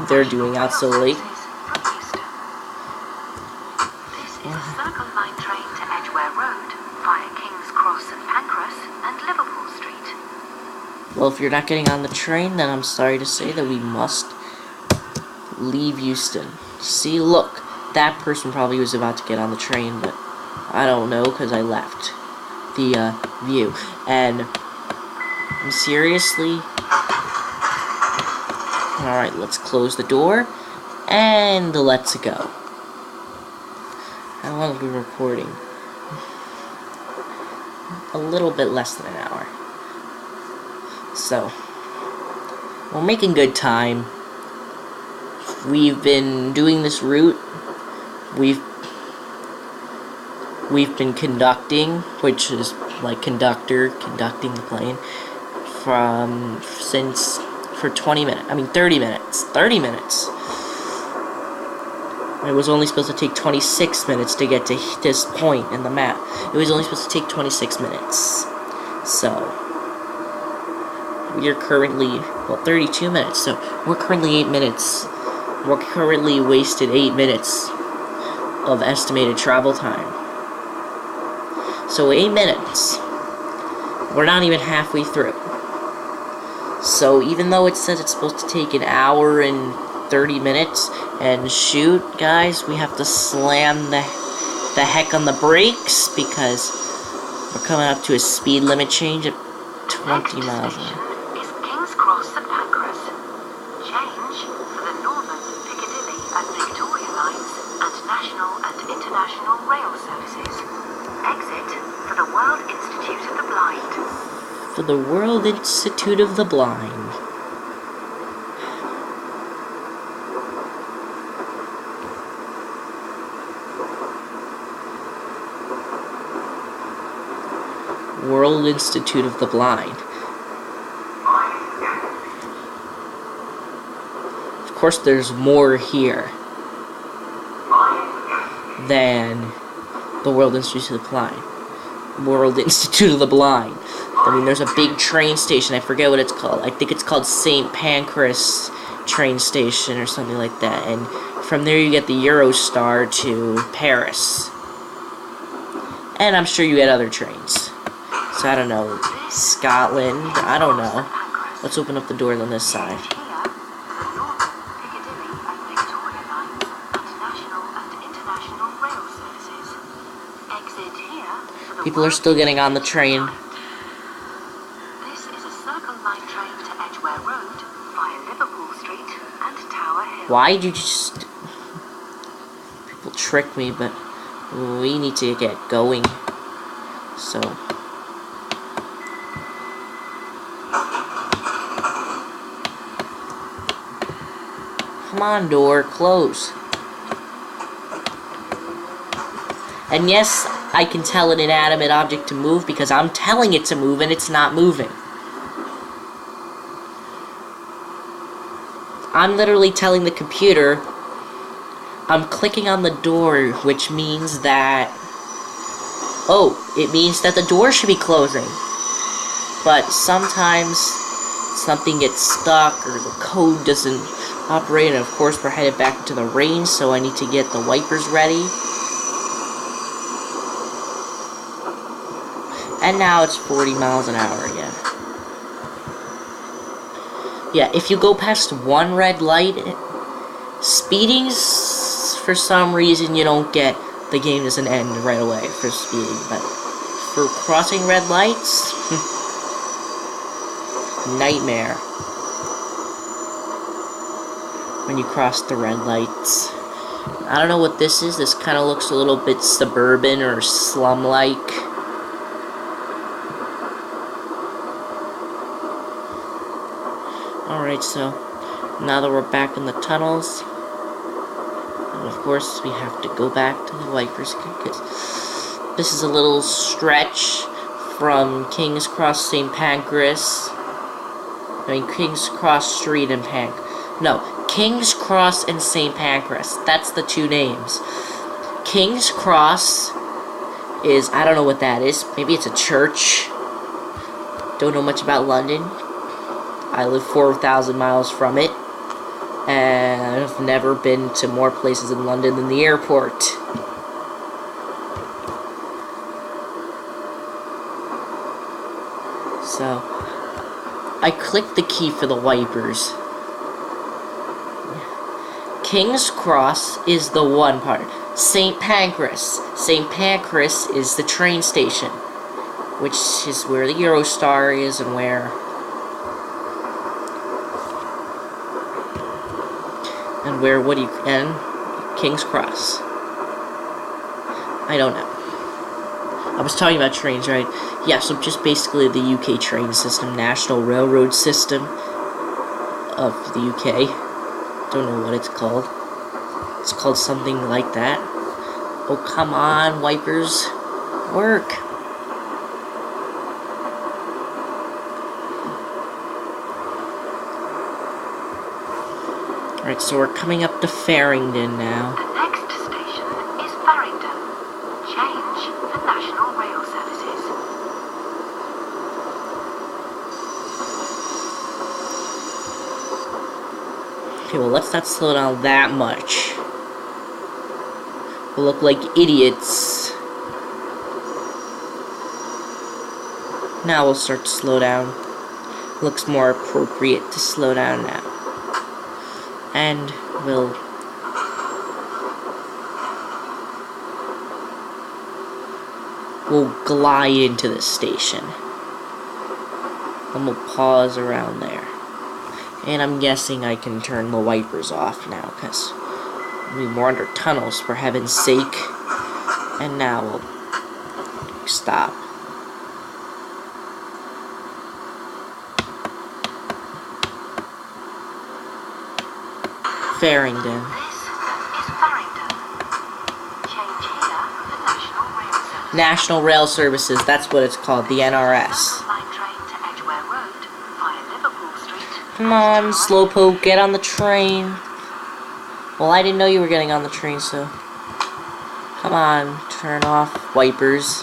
They're doing out so late. This is a Circle Line train to Edgware Road via King's Cross and Pancras and Liverpool Street. Well, if you're not getting on the train, then I'm sorry to say that we must leave Euston. See, look, that person probably was about to get on the train, but I don't know because I left the view. And seriously. Alright, let's close the door, and let's go. How long have we been recording? A little bit less than an hour. So, we're making good time. We've been doing this route. We've been conducting, which is like conducting the plane, for 20 minutes. I mean 30 minutes. 30 minutes. It was only supposed to take 26 minutes to get to this point in the map. It was only supposed to take 26 minutes. So, we are currently, well, 32 minutes. So, we're currently 8 minutes. We're currently wasted 8 minutes of estimated travel time. So, 8 minutes. We're not even halfway through. So even though it says it's supposed to take an hour and 30 minutes, and shoot, guys, we have to slam the heck on the brakes because we're coming up to a speed limit change at 20 miles an hour. Is King's Cross and Pancras. Change for the Northern, Piccadilly and Victoria lines and national and international rail services. Exit for the World Institute of the Blind. For the World Institute of the Blind. World Institute of the Blind. Of course, there's more here than the World Institute of the Blind. World Institute of the Blind. I mean, there's a big train station. I forget what it's called. I think it's called St. Pancras train station or something like that. And from there you get the Eurostar to Paris. And I'm sure you get other trains. So I don't know. Scotland. I don't know. Let's open up the doors on this side. People are still getting on the train. This is a Circle Line train to Edgware Road via Liverpool Street and Tower Hill. Why'd you just... People trick me, but we need to get going. So... Come on, door, close. And yes, I can tell an inanimate object to move because I'm telling it to move and it's not moving. I'm literally telling the computer, I'm clicking on the door, which means that... Oh, it means that the door should be closing. But sometimes something gets stuck or the code doesn't operate, and of course we're headed back into the rain, so I need to get the wipers ready. And now it's 40 miles an hour again. Yeah, if you go past one red light, speeding, for some reason you don't get, the game doesn't end right away for speeding, but for crossing red lights, nightmare. When you cross the red lights. I don't know what this is. This kind of looks a little bit suburban or slum-like. Alright, so now that we're back in the tunnels, and of course we have to go back to the wipers because this is a little stretch from King's Cross St. Pancras. King's Cross Street and King's Cross and St. Pancras. That's the two names. King's Cross is, I don't know what that is. Maybe it's a church. Don't know much about London. I live 4,000 miles from it. And I've never been to more places in London than the airport. So, I clicked the key for the wipers. King's Cross is the one part. St. Pancras. St. Pancras is the train station, which is where the Eurostar is and where... and King's Cross. I don't know. I was talking about trains, right? Yeah, so just basically the UK train system, National Railroad System of the UK. Don't know what it's called. It's called something like that. Oh, come on, wipers. Work. Alright, so we're coming up to Farringdon now. The next station is Farringdon. Change for National Rail Services. Okay, well, let's not slow down that much. We'll look like idiots. Now we'll start to slow down. Looks more appropriate to slow down now. And we'll glide into the station. And we'll pause around there. And I'm guessing I can turn the wipers off now, because we're under tunnels, for heaven's sake. And now we'll stop. Farringdon. This is Farringdon. Change here for National Rail Services. National Rail Services, that's what it's called, the NRS. Circle Line train to Edgware Road via Liverpool Street. Come on, Slowpoke, get on the train. Well, I didn't know you were getting on the train, so... Come on, turn off wipers.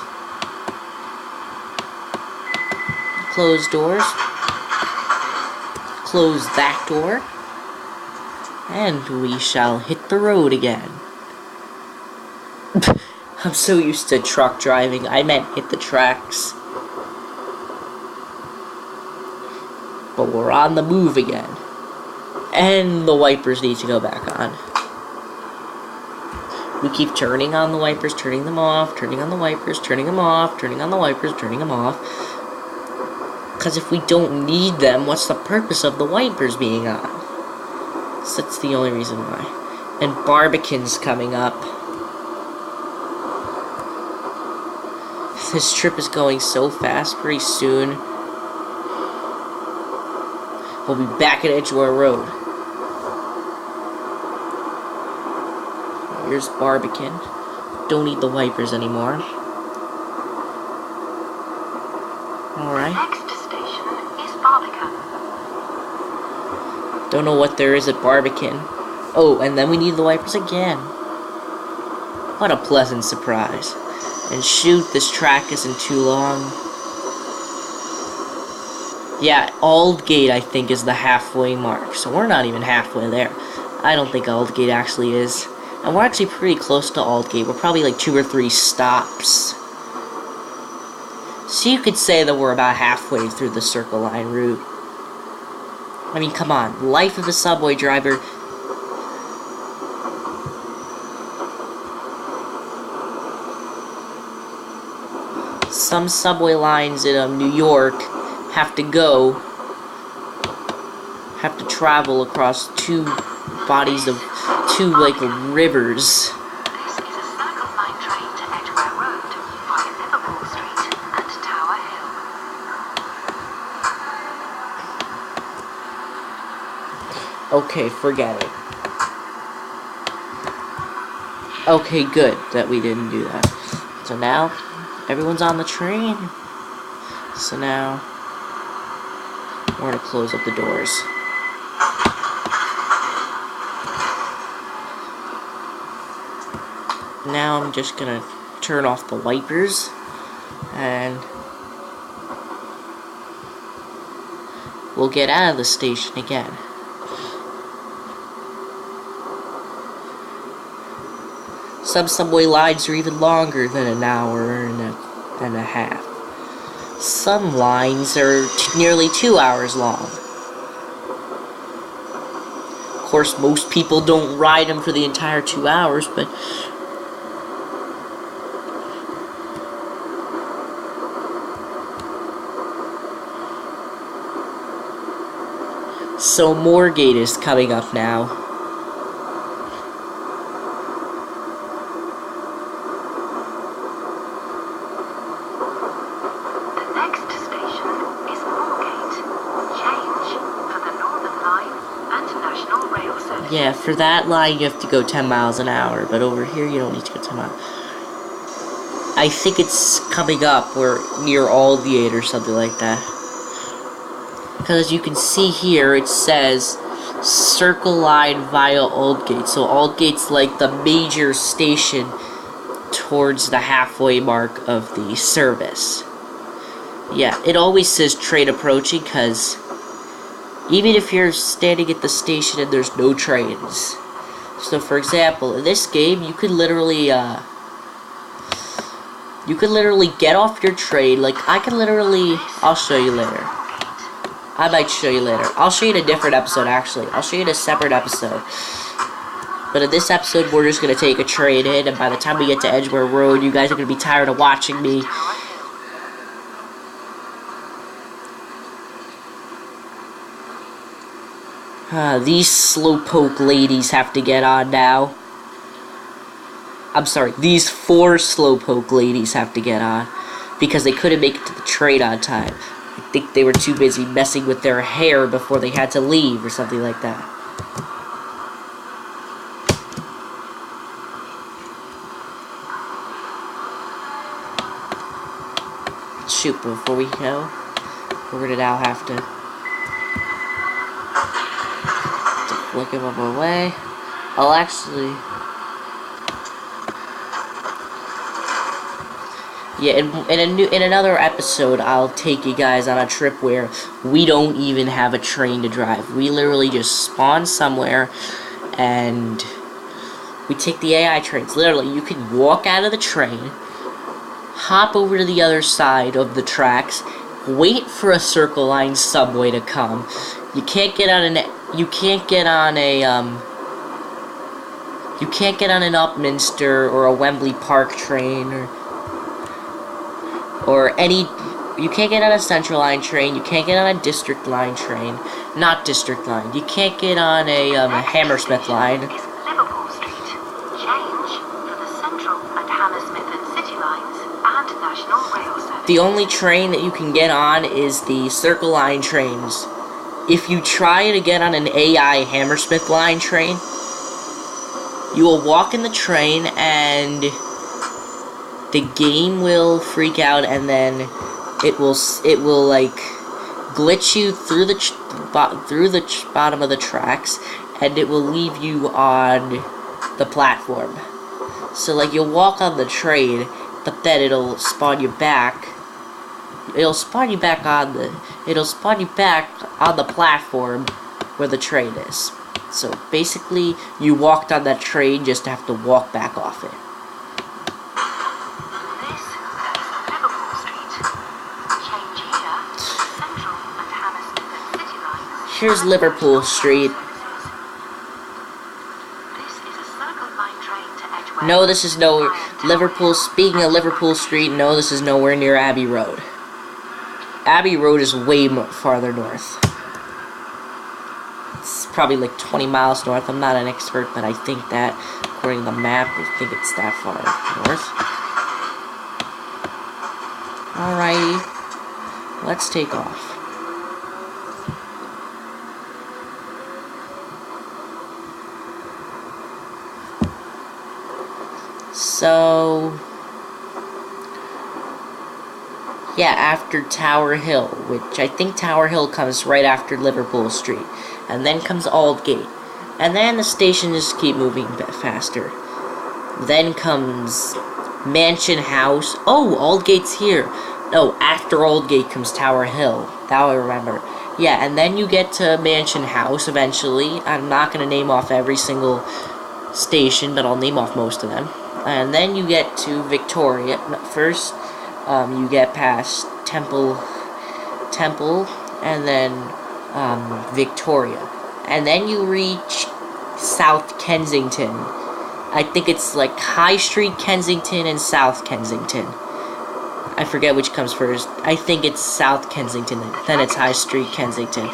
Close doors. Close that door. And we shall hit the road again. I'm so used to truck driving, I meant hit the tracks. But we're on the move again. And the wipers need to go back on. We keep turning on the wipers, turning them off, turning on the wipers, turning them off, turning on the wipers, turning them off. Because if we don't need them, what's the purpose of the wipers being on? So that's the only reason why. And Barbican's coming up. This trip is going so fast. Pretty soon, we'll be back at Edgware Road. Here's Barbican. Don't need the wipers anymore. Alright. Next station is Barbican. Don't know what there is at Barbican. Oh, and then we need the wipers again. What a pleasant surprise. And shoot, this track isn't too long. Yeah, Aldgate, I think, is the halfway mark. So we're not even halfway there. I don't think Aldgate actually is. And we're actually pretty close to Aldgate. We're probably like 2 or 3 stops. So you could say that we're about halfway through the Circle Line route. I mean, come on. Life of a subway driver. Some subway lines in New York have to travel across 2 bodies of 2 like rivers. This is a Circle Line train to Edgware Road via Liverpool Street and Tower Hill. Okay, forget it. Okay, good that we didn't do that. So now, everyone's on the train. So now, we're gonna close up the doors. Now I'm just gonna turn off the wipers and we'll get out of the station again. Some subway lines are even longer than an hour and a half. Some lines are nearly 2 hours long. Of course, most people don't ride them for the entire 2 hours, but so Moorgate is coming up now. The next station is Moorgate. Change for the Northern Line and National Rail Service. Yeah, for that line you have to go 10 miles an hour, but over here you don't need to go 10 miles. I think it's coming up near Aldgate or something like that. Because as you can see here, it says Circle Line via Aldgate. So Aldgate's like the major station towards the halfway mark of the service. Yeah, it always says train approaching because even if you're standing at the station and there's no trains. So for example, in this game, you could literally get off your train. Like, I'll show you later. I might show you later. I'll show you in a different episode, actually. I'll show you in a separate episode. But in this episode, we're just going to take a train in, and by the time we get to Edgware Road, you guys are going to be tired of watching me. These slowpoke ladies have to get on now. I'm sorry, these 4 slowpoke ladies have to get on, because they couldn't make it to the train on time. I think they were too busy messing with their hair before they had to leave, or something like that. Shoot, before we go, we're gonna now have to flick him up away. I'll actually... Yeah, in another episode, I'll take you guys on a trip where we don't even have a train to drive. We literally just spawn somewhere, and we take the AI trains. Literally, you can walk out of the train, hop over to the other side of the tracks, wait for a Circle Line subway to come. You can't get on You can't get on an Upminster or a Wembley Park train or any. You can't get on a Central Line train. You can't get on a District Line train. Not District Line. You can't get on a Hammersmith line. Is Liverpool Street. Change for the Central and Hammersmith and City lines and National Rail Service. The only train that you can get on is the Circle Line trains. If you try to get on an AI Hammersmith line train, you will walk in the train and the game will freak out, and then it will like glitch you through the bottom of the tracks, and it will leave you on the platform. So like you'll walk on the train, but then it'll spawn you back. It'll spawn you back on the platform where the train is. So basically, you walked on that train just to have to walk back off it. This is Liverpool Street. Change here for the Central and Hammersmith and City lines. Here's Liverpool Street. This is a Circle Line train to Edgware. No, this is nowhere. Liverpool. Speaking of Liverpool Street, no, this is nowhere near Abbey Road. Abbey Road is way farther north. It's probably like 20 miles north. I'm not an expert, but I think that, according to the map, I think it's that far north. Alrighty, let's take off. So, yeah, after Tower Hill, which I think Tower Hill comes right after Liverpool Street, and then comes Aldgate, and then the stations just keep moving a bit faster. Then comes Mansion House. Oh, Aldgate's here. No, after Aldgate comes Tower Hill. That I remember. Yeah, and then you get to Mansion House eventually. I'm not going to name off every single station, but I'll name off most of them. And then you get to Victoria. First, you get past Temple, and then Victoria. And then you reach South Kensington. I think it's like High Street Kensington and South Kensington. I forget which comes first. I think it's South Kensington, then it's High Street Kensington.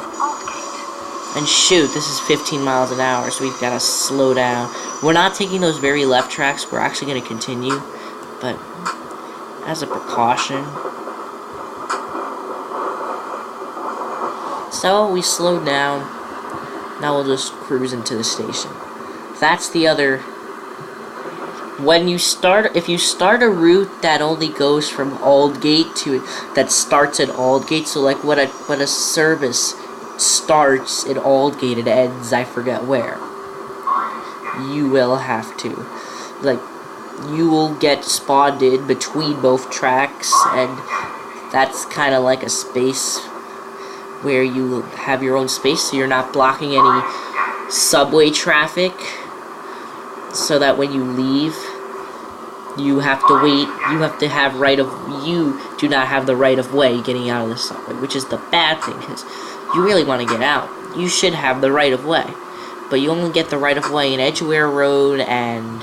And shoot, this is 15 miles an hour, so we've got to slow down. We're not taking those very left tracks, we're actually going to continue, but as a precaution. So we slowed down. Now we'll just cruise into the station. That's the other. If you start a route that only goes from Aldgate that starts at Aldgate, so like when a service starts at Aldgate and ends, I forget where, you will have to, like, you will get spawned in between both tracks, and that's kind of like a space where you have your own space, so you're not blocking any subway traffic, so that when you leave, you have to wait, you do not have the right of way getting out of the subway, which is the bad thing, because you really want to get out. You should have the right of way, but you only get the right of way in Edgware Road and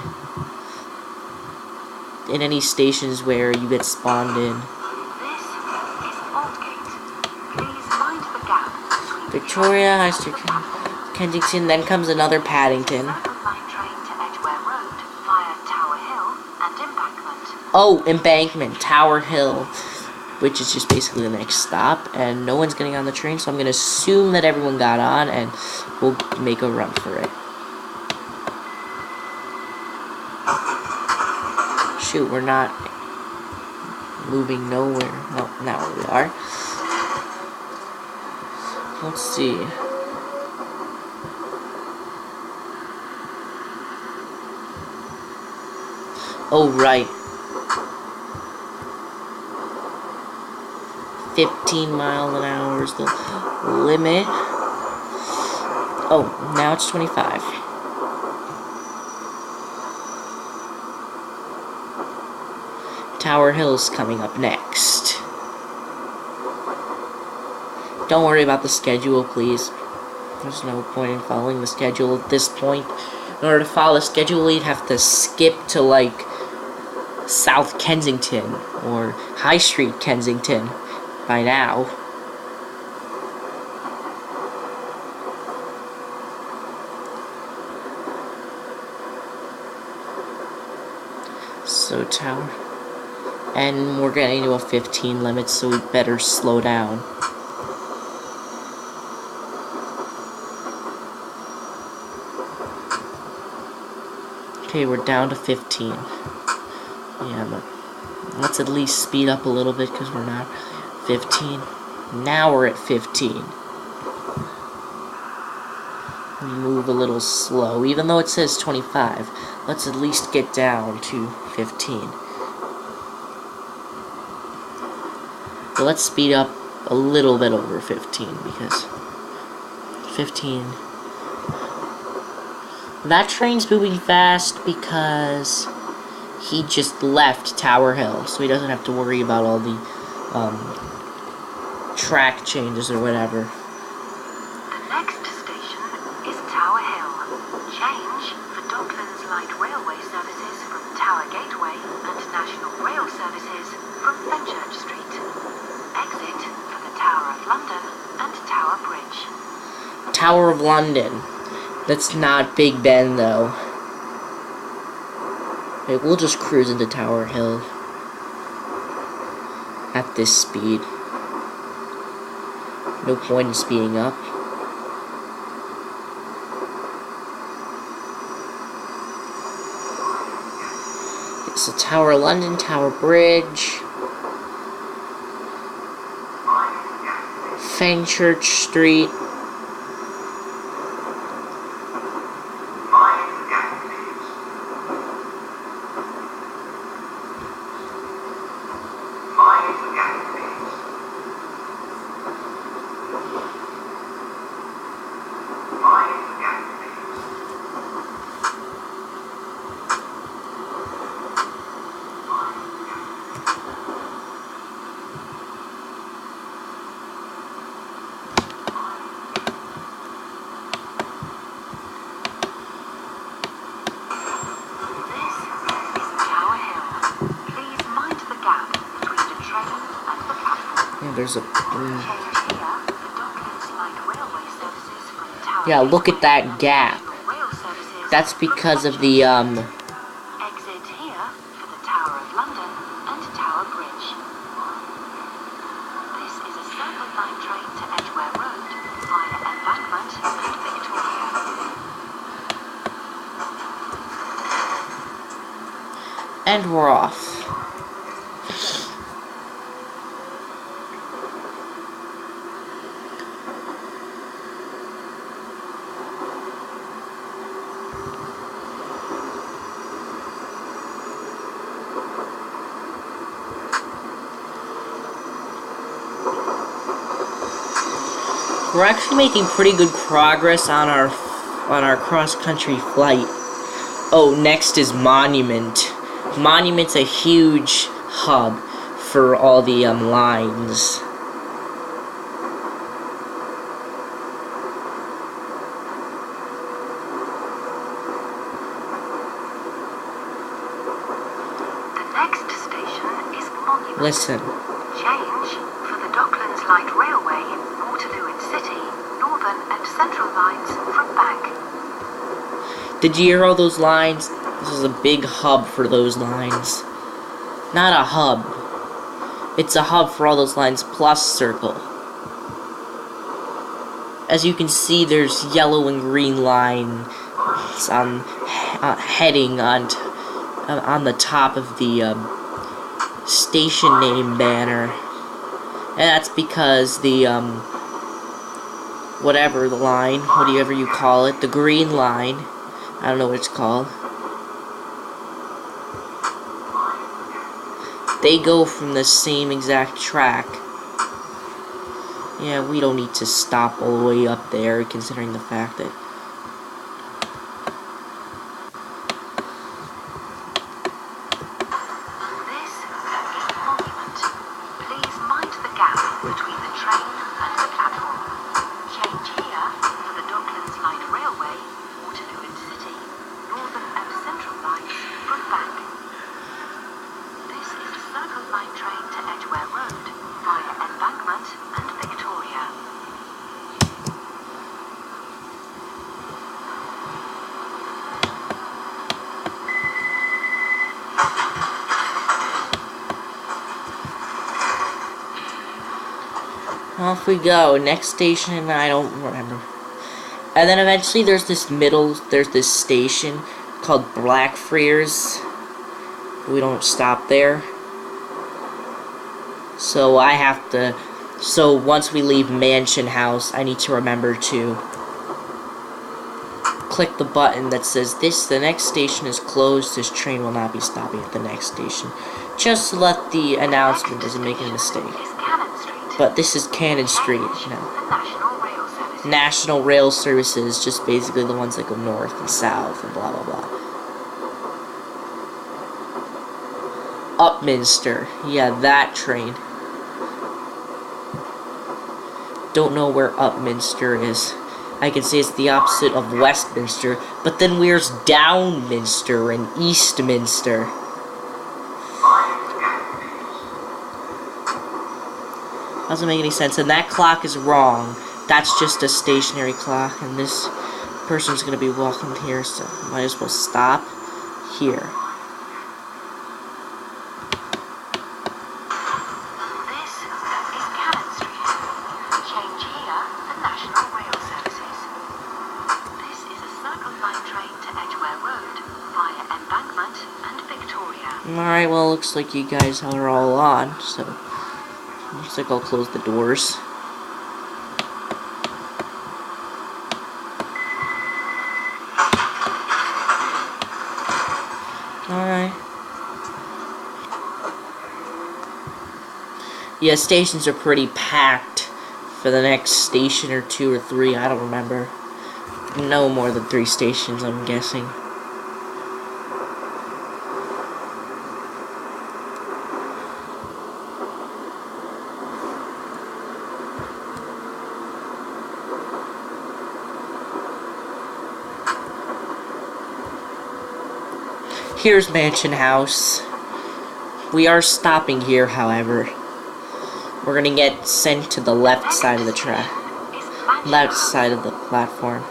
in any stations where you get spawned in. This is Aldgate. Please mind the gap between Victoria, High Street, Kensington, then comes another Paddington. Circle Line train to Edgware Road via Tower Hill and Embankment. Oh, Embankment, Tower Hill, which is just basically the next stop, and no one's getting on the train, so I'm going to assume that everyone got on, and we'll make a run for it. Shoot, we're not moving nowhere. Oh, now we are. Let's see. Oh, right. 15 miles an hour is the limit. Oh, now it's 25. Tower Hill's coming up next. Don't worry about the schedule, please. There's no point in following the schedule at this point. In order to follow the schedule, we'd have to skip to, like, South Kensington or High Street Kensington by now. So tower, and we're getting to a 15 limit, so we better slow down. Okay, we're down to 15. Yeah, but let's at least speed up a little bit because we're not 15. Now we're at 15. We move a little slow, even though it says 25. Let's at least get down to 15. But let's speed up a little bit over 15 because 15. That train's moving fast because he just left Tower Hill, so he doesn't have to worry about all the track changes or whatever. The next station is Tower Hill. Change for Docklands Light Railway services from Tower Gateway and National Rail services from Fenchurch Street. Exit for the Tower of London and Tower Bridge. Tower of London. That's not Big Ben, though. Okay, we'll just cruise into Tower Hill at this speed. No point in speeding up. So Tower of London, Tower Bridge, Fenchurch Street. There's a... yeah, look at that gap. That's because of the, Exit here for the Tower of London and Tower Bridge. This is a Circle Line train to Edgware Rd via Embankment and Victoria. And we're off. We're actually making pretty good progress on our cross-country flight. Oh, next is Monument. Monument's a huge hub for all the lines. The next station is Monument. Listen. Change for the Docklands Light Railway, Waterloo and City, Northern and Central lines from Bank. Did you hear all those lines? This is a big hub for those lines. Not a hub. It's a hub for all those lines plus Circle. As you can see, there's yellow and green lines heading on the top of the station name banner. And that's because the whatever the line, whatever you call it, the green line, I don't know what it's called. They go from the same exact track. Yeah, we don't need to stop all the way up there, considering the fact that... This is Monument. Please mind the gap between the train and the platform. Change here for the Docklands Light Railway, Waterloo and City, Off we go. Next station, I don't remember. And then eventually there's this station called Blackfriars. We don't stop there. So so once we leave Mansion House, I need to remember to click the button that says the next station is closed, this train will not be stopping at the next station. Just to let the announcement doesn't make a mistake. But this is Cannon Street now. National Rail Services, just basically the ones that go north and south and blah blah blah. Upminster, yeah, that train. Don't know where Upminster is. I can say it's the opposite of Westminster, but then where's Downminster and Eastminster? Doesn't make any sense, and that clock is wrong. That's just a stationary clock, and this person's gonna be walking here, so might as well stop here. This is Cannon Street. Change here for National Rail Services. This is a Circle Line train to Edgware Rd via Embankment and Victoria. Alright, well, looks like you guys are all on, so looks like I'll close the doors. Alright. Yeah, stations are pretty packed for the next station or 2 or 3, I don't remember. No more than 3 stations, I'm guessing. Here's Mansion House. We are stopping here, however. We're gonna get sent to the left side of the track. Left side of the platform.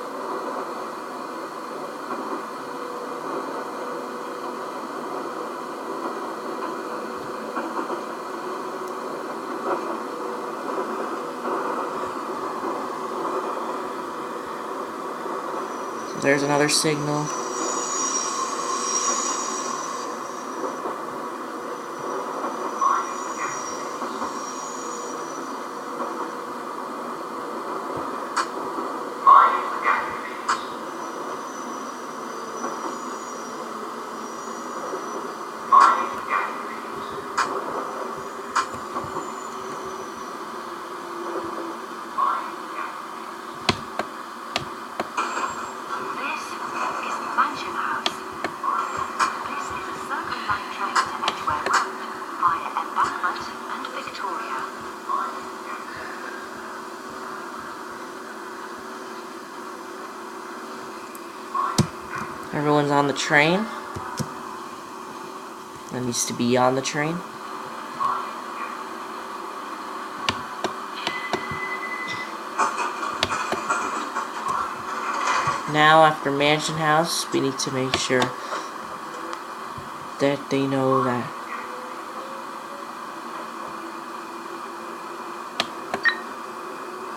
So there's another signal. Everyone's on the train. That needs to be on the train. Now, after Mansion House, we need to make sure that they know that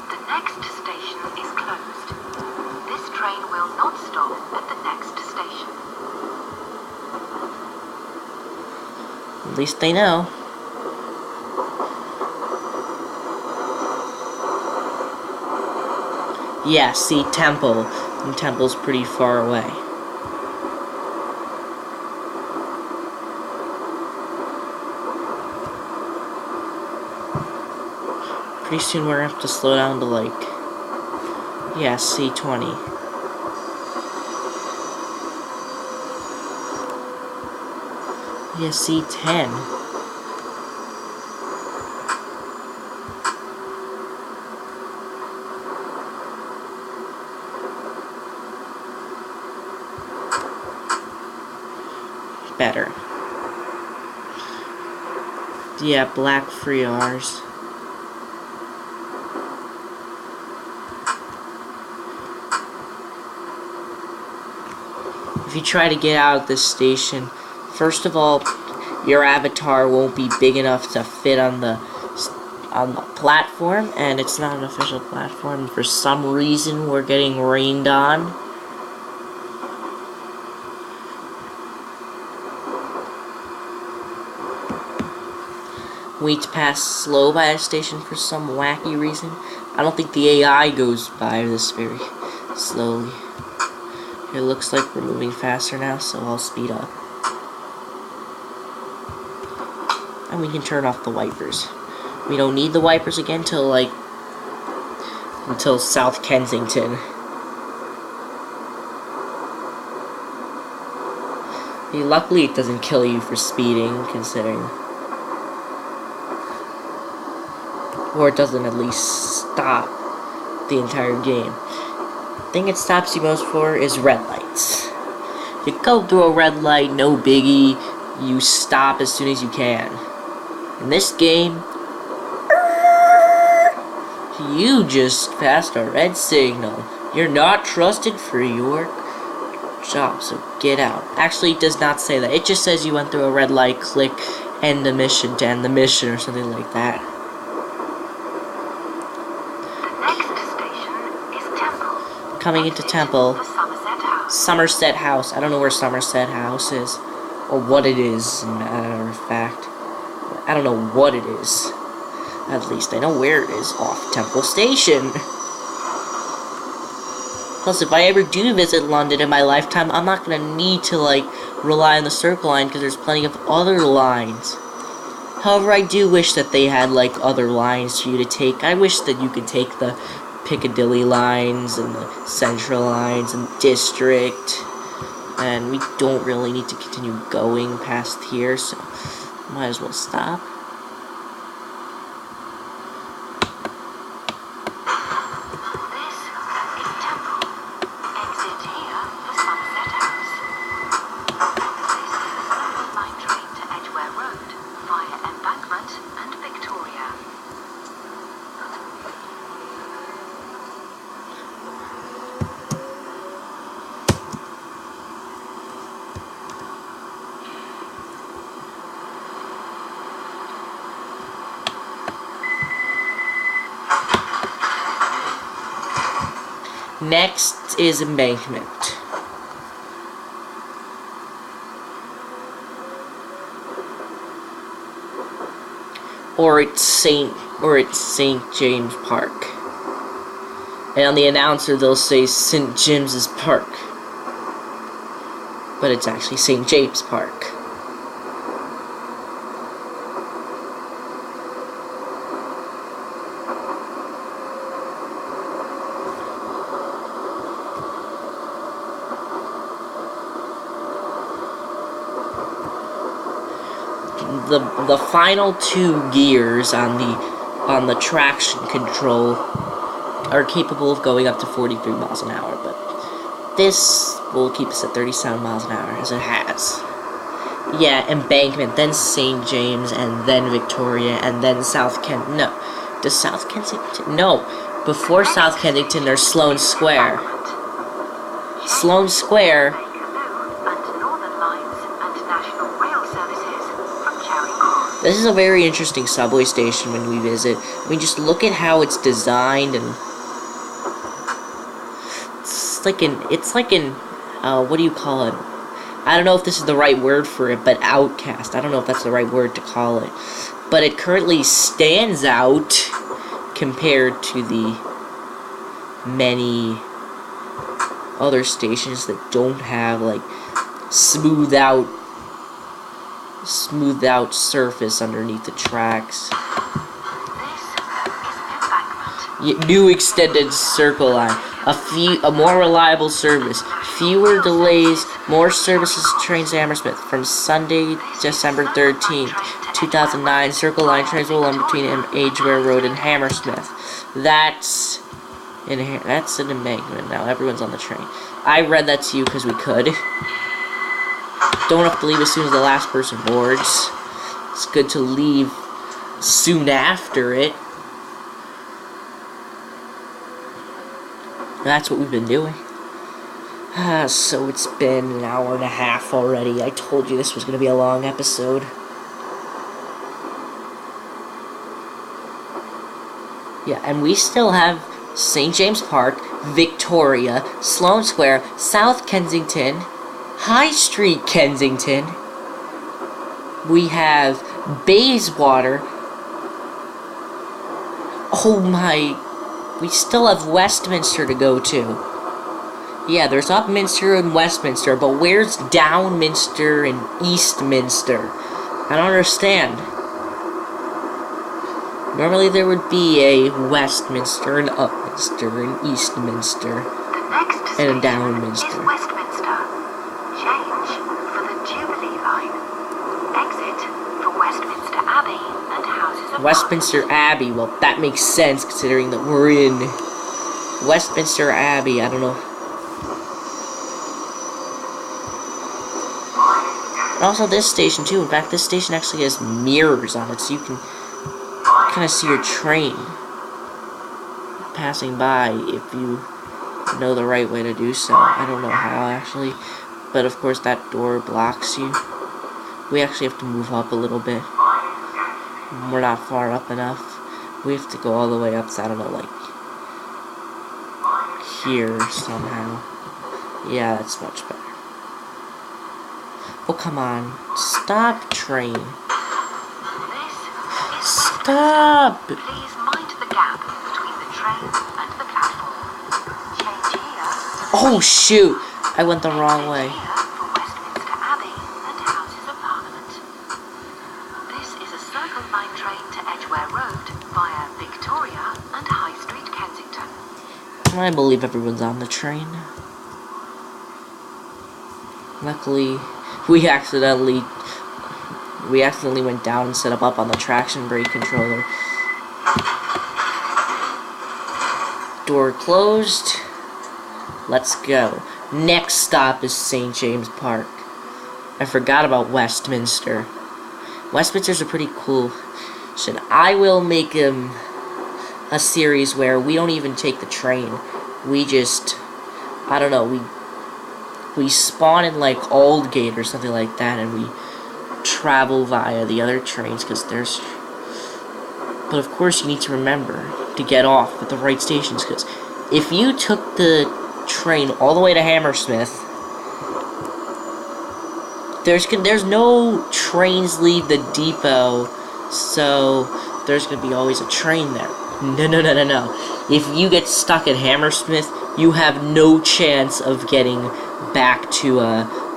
The next station is closed. This train will not stop at the next station. at least they know. Yeah, see, Temple. And Temple's pretty far away. Pretty soon we're gonna have to slow down to like, yeah, C20. Yeah, C10. Better. Yeah, Blackfriars. If you try to get out of this station, first of all, your avatar won't be big enough to fit on on the platform, and it's not an official platform. For some reason, we're getting rained on. Wait to pass slow by a station for some wacky reason. I don't think the AI goes by this very slowly. It looks like we're moving faster now, so I'll speed up. And we can turn off the wipers. We don't need the wipers again until South Kensington. Luckily, it doesn't kill you for speeding, considering. Or it doesn't at least stop the entire game. The thing it stops you most for is red lights. You go through a red light, no biggie. You stop as soon as you can. In this game, you just passed a red signal. You're not trusted for your job, so get out. Actually, it does not say that. It just says you went through a red light, click end the mission to end the mission or something like that. Coming into Temple. Somerset House. I don't know where Somerset House is. Or what it is, as a matter of fact. I don't know what it is. At least I know where it is. Off Temple Station. Plus, if I ever do visit London in my lifetime, I'm not gonna need to, rely on the Circle Line, because there's plenty of other lines. However, I do wish that they had, other lines for you to take. I wish that you could take the Piccadilly lines and the Central lines and District, and we don't really need to continue going past here, so might as well stop. This is Temple. Exit here for Somerset House. This is the Circle Line train to Edgware Road via Embankment and Victoria. Next is Embankment. Or it's St. James Park. And on the announcer they'll say St. James's Park. But it's actually St. James Park. The final two gears on the traction control are capable of going up to 43 miles an hour, but this will keep us at 37 miles an hour, as it has. Yeah, Embankment, then St. James, and then Victoria, and then South Kensington. No. Does South Kensington? No. Before South Kensington, there's Sloane Square. Sloane Square. This is a very interesting subway station when we visit. I mean, just look at how it's designed, and it's like an what do you call it? I don't know if this is the right word for it, but outcast. I don't know if that's the right word to call it. But it currently stands out compared to the many other stations that don't have, smoothed out surface underneath the tracks. New extended Circle Line. A more reliable service. Fewer delays. More services to trains to Hammersmith. From Sunday, December 13th, 2009, Circle Line trains will run between Edgware Road and Hammersmith. That's an Embankment. Now everyone's on the train. I read that to you because we could. Don't have to leave as soon as the last person boards. It's good to leave soon after it. That's what we've been doing. So it's been an hour and a half already. I told you this was going to be a long episode. Yeah, and we still have St. James Park, Victoria, Sloane Square, South Kensington, High Street Kensington. We have Bayswater. Oh my... We still have Westminster to go to. Yeah, there's Upminster and Westminster, but where's Downminster and Eastminster? I don't understand. Normally there would be a Westminster, an Upminster, an Eastminster, and a Downminster. Is Westminster. Change for the Jubilee line. Exit for Westminster Abbey and houses of Westminster Abbey, well, that makes sense considering that we're in Westminster Abbey, I don't know. And also this station too, in fact this station actually has mirrors on it, so you can kind of see your train passing by if you know the right way to do so. I don't know how actually, but of course that door blocks you. We actually have to move up a little bit. We're not far up enough. We have to go all the way up, so I don't know, like here somehow. Yeah, that's much better. Oh, come on. Stop, train. Stop! Please mind the gap between the train and the platform. Change here. Oh, shoot! I went the wrong way. Here for Westminster Abbey and Houses of Parliament. This is a Circle Line train to Edgware Road via Victoria and High Street, Kensington. I believe everyone's on the train. Luckily, we accidentally went down and set up on the traction brake controller. Door closed. Let's go. Next stop is St. James Park. I forgot about Westminster. Westminster's a pretty cool shit. I will make a series where we don't even take the train. We just, I don't know, we spawn in like Aldgate or something like that, and we travel via the other trains, because there's... But of course you need to remember to get off at the right stations, because if you took the train all the way to Hammersmith, there's no trains leave the depot, so there's gonna be always a train there. No. If you get stuck at Hammersmith, you have no chance of getting back to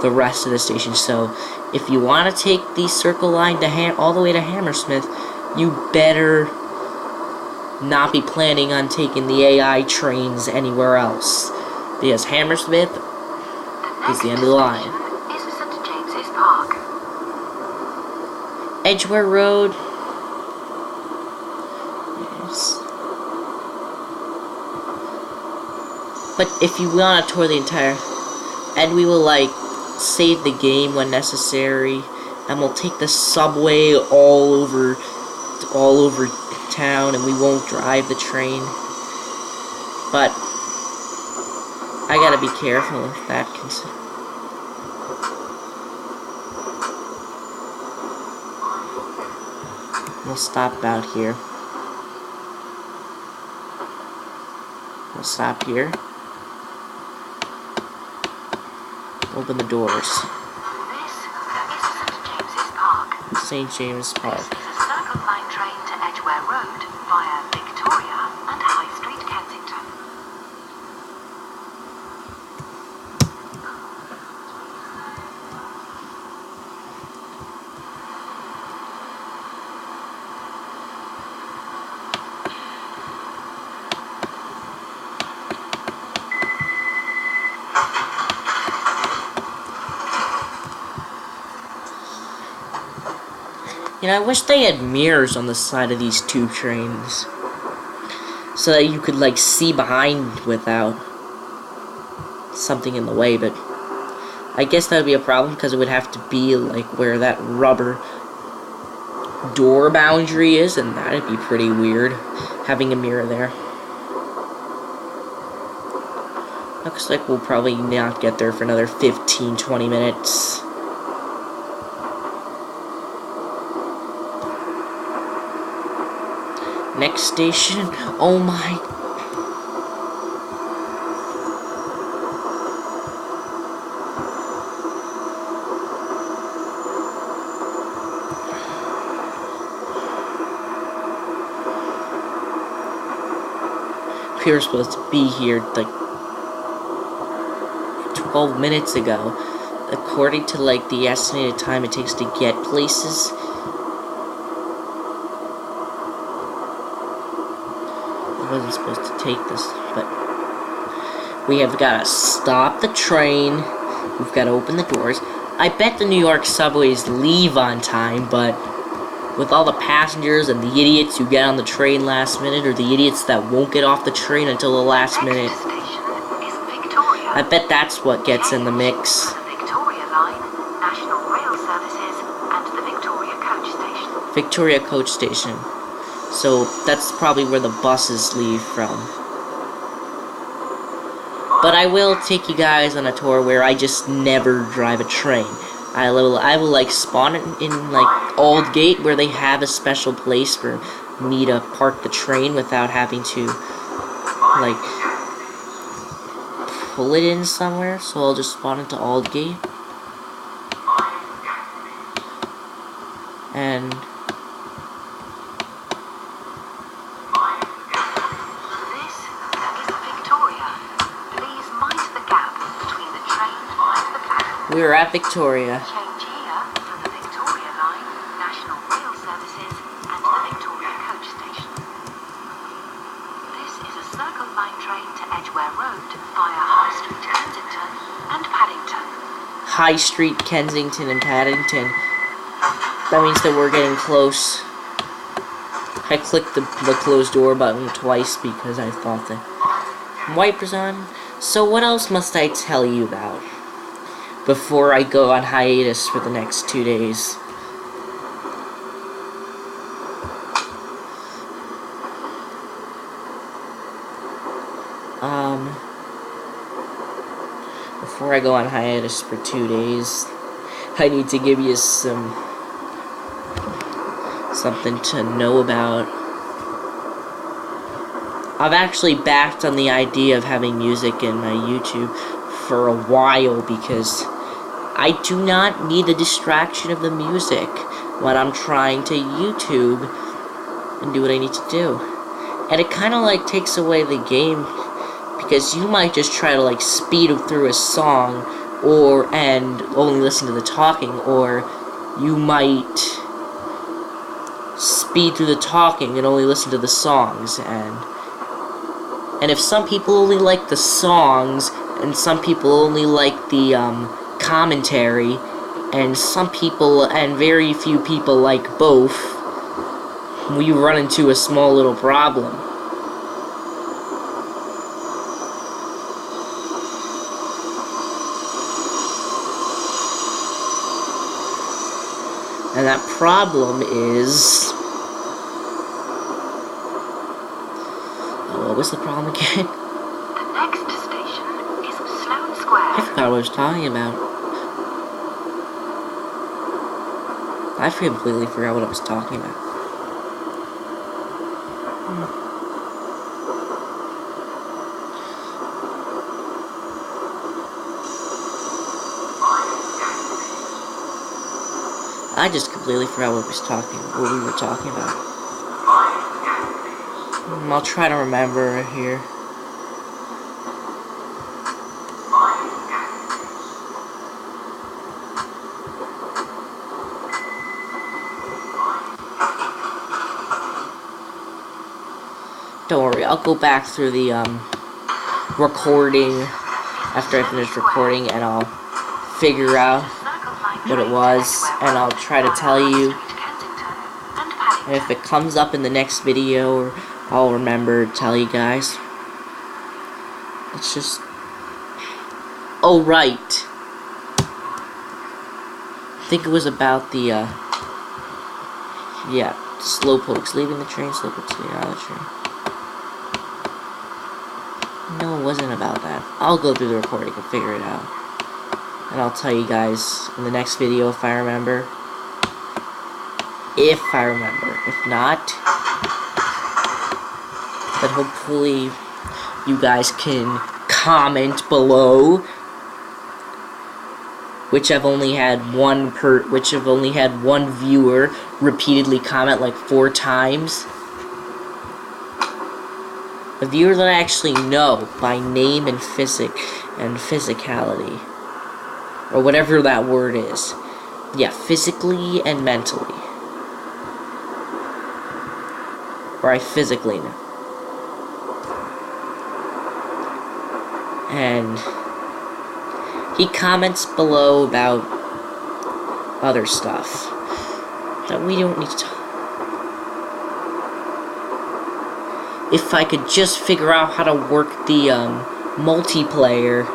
the rest of the station. So if you want to take the Circle Line to all the way to Hammersmith, you better not be planning on taking the AI trains anywhere else, because Hammersmith is the end of the line. Is St. James's Park. Edgware Road. Yes. But if you want to tour the entire, and we will like save the game when necessary, and we'll take the subway all over town, and we won't drive the train. But I gotta be careful if that we'll stop out here. We'll stop here. Open the doors. This is St. James's Park. St. James Park. This is a Circle Line train to Edgware Road via Victoria and High Street, Kensington. You know, I wish they had mirrors on the side of these two trains, so that you could, like, see behind without something in the way, but I guess that would be a problem, because it would have to be, like, where that rubber door boundary is, and that'd be pretty weird, having a mirror there. Looks like we'll probably not get there for another 15-20 minutes. Next station. Oh my. We were supposed to be here like 12 minutes ago. According to like the estimated time it takes to get places. I wasn't supposed to take this, but we have got to stop the train. We've got to open the doors. I bet the New York subways leave on time, but with all the passengers and the idiots who get on the train last minute, or the idiots that won't get off the train until the last minute, I bet that's what gets in the mix. Victoria Coach Station. So that's probably where the buses leave from. But I will take you guys on a tour where I just never drive a train. I will like spawn it in like Aldgate, where they have a special place for me to park the train without having to like pull it in somewhere. So I'll just spawn into Aldgate. And we're at Victoria. Change here for the Victoria Line, National Rail Services, and the Victoria Coach Station. This is a Circle Line train to Edgware Rd via High Street, Kensington and Paddington. High Street, Kensington and Paddington. That means that we're getting close. I clicked the closed door button twice because I thought the wipers on. So what else must I tell you about before I go on hiatus for the next 2 days? Before I go on hiatus for 2 days, I need to give you something to know about. I've actually backed on the idea of having music in my YouTube for a while because I do not need the distraction of the music when I'm trying to YouTube and do what I need to do. And it kind of like takes away the game because you might just try to like speed through a song and only listen to the talking, or you might speed through the talking and only listen to the songs. And if some people only like the songs and some people only like the commentary, and some people and very few people like both, we run into a small little problem. And that problem is... what was the problem again? The next station is Sloane Square. I forgot what I was talking about. I completely forgot what I was talking about. I just completely forgot what we were talking about. I'll try to remember here. Don't worry, I'll go back through the recording after I finish recording, and I'll figure out what it was, and I'll try to tell you. And if it comes up in the next video, I'll remember to tell you guys. It's just... oh, right. I think it was about the, yeah, slowpokes. Leaving the train, slowpokes getting out of the train. No, it wasn't about that. I'll go through the recording and figure it out. And I'll tell you guys in the next video if I remember. If I remember. If not... hopefully you guys can comment below, which I've only had one viewer repeatedly comment like 4 times. A viewer that I actually know by name and physicality. Or whatever that word is. Yeah, physically and mentally. Or I physically know. And he comments below about other stuff that we don't need to talk. If I could just figure out how to work the multiplayer,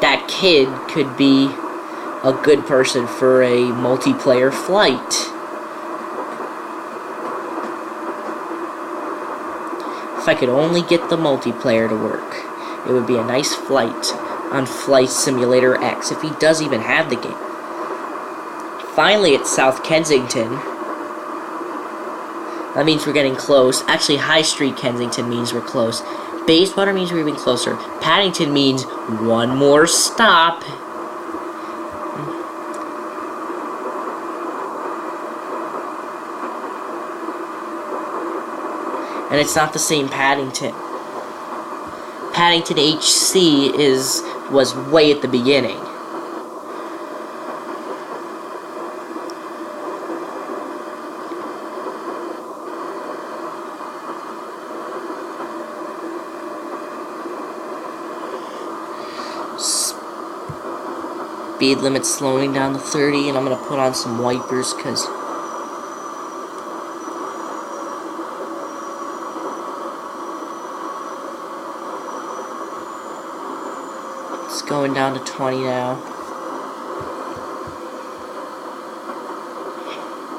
that kid could be a good person for a multiplayer flight. If I could only get the multiplayer to work, it would be a nice flight on Flight Simulator X, if he does even have the game. Finally, it's South Kensington. That means we're getting close. Actually, High Street Kensington means we're close. Bayswater means we're even closer. Paddington means one more stop. And it's not the same Paddington. Paddington HC was way at the beginning. Speed limit slowing down to 30, and I'm gonna put on some wipers because it's going down to 20 now.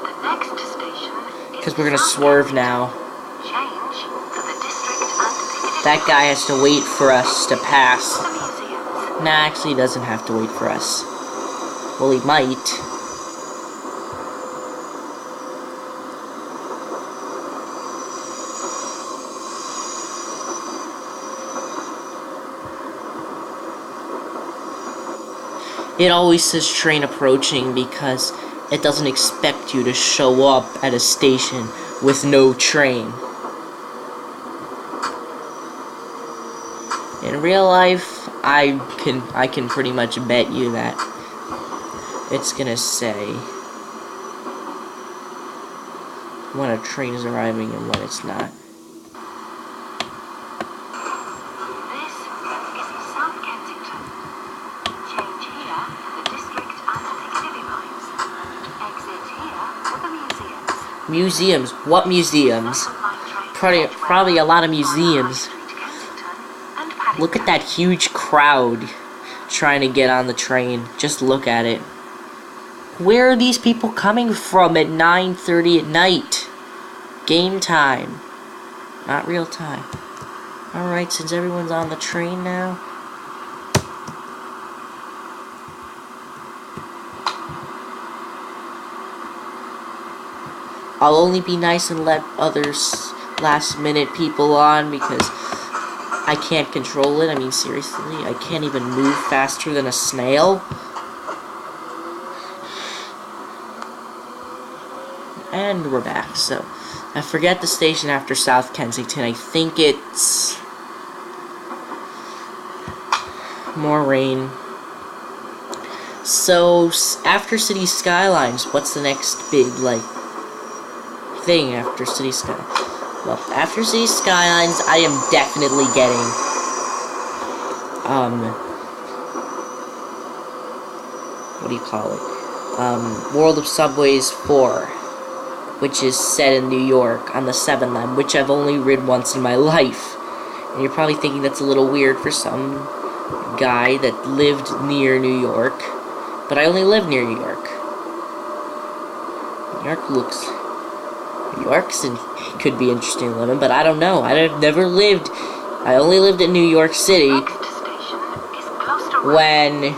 The next station is Because we're gonna swerve now. Change for the district and Piccadilly. That guy has to wait for us to pass. The museums. Nah, actually he doesn't have to wait for us. Well, he might. It always says train approaching because it doesn't expect you to show up at a station with no train. In real life, I can pretty much bet you that it's gonna say when a train is arriving and when it's not. This is South Kensington. Change here for the district and Piccadilly lines. Exit here for the museums. Museums? What museums? Probably a lot of museums. Look at that huge crowd trying to get on the train. Just look at it. Where are these people coming from at 9:30 at night? Game time. Not real time. Alright, since everyone's on the train now. I'll only be nice and let others last minute people on because I can't control it. I mean, seriously, I can't even move faster than a snail. And we're back. So, I forget the station after South Kensington. I think it's more rain. So, after City Skylines, what's the next big, like, thing after City Skylines? Well, after City Skylines, I am definitely getting, what do you call it? World of Subways 4, which is set in New York on the 7 line, which I've only rid once in my life. And you're probably thinking that's a little weird for some guy that lived near New York, but I only live near New York. New York's could be interesting living, but I don't know. I've never lived. I only lived in New York City when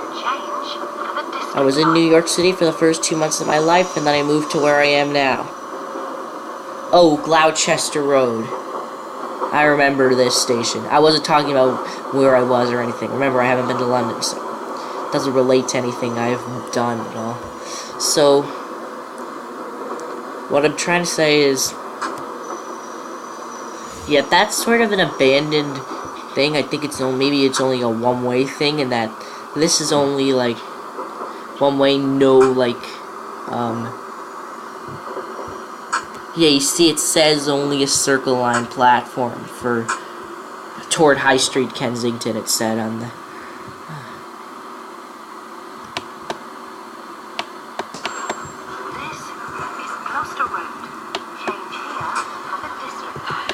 I was in New York City for the first 2 months of my life, and then I moved to where I am now. Oh, Gloucester Road. I remember this station. I wasn't talking about where I was or anything. Remember, I haven't been to London, so it doesn't relate to anything I've done at all. So, what I'm trying to say is, yeah, that's sort of an abandoned thing. I think maybe it's only a one-way thing, and that this is only like one-way, no like, yeah, you see it says only a Circle Line platform toward High Street, Kensington, it said on the... This is Gloucester Road. Change here for the district line.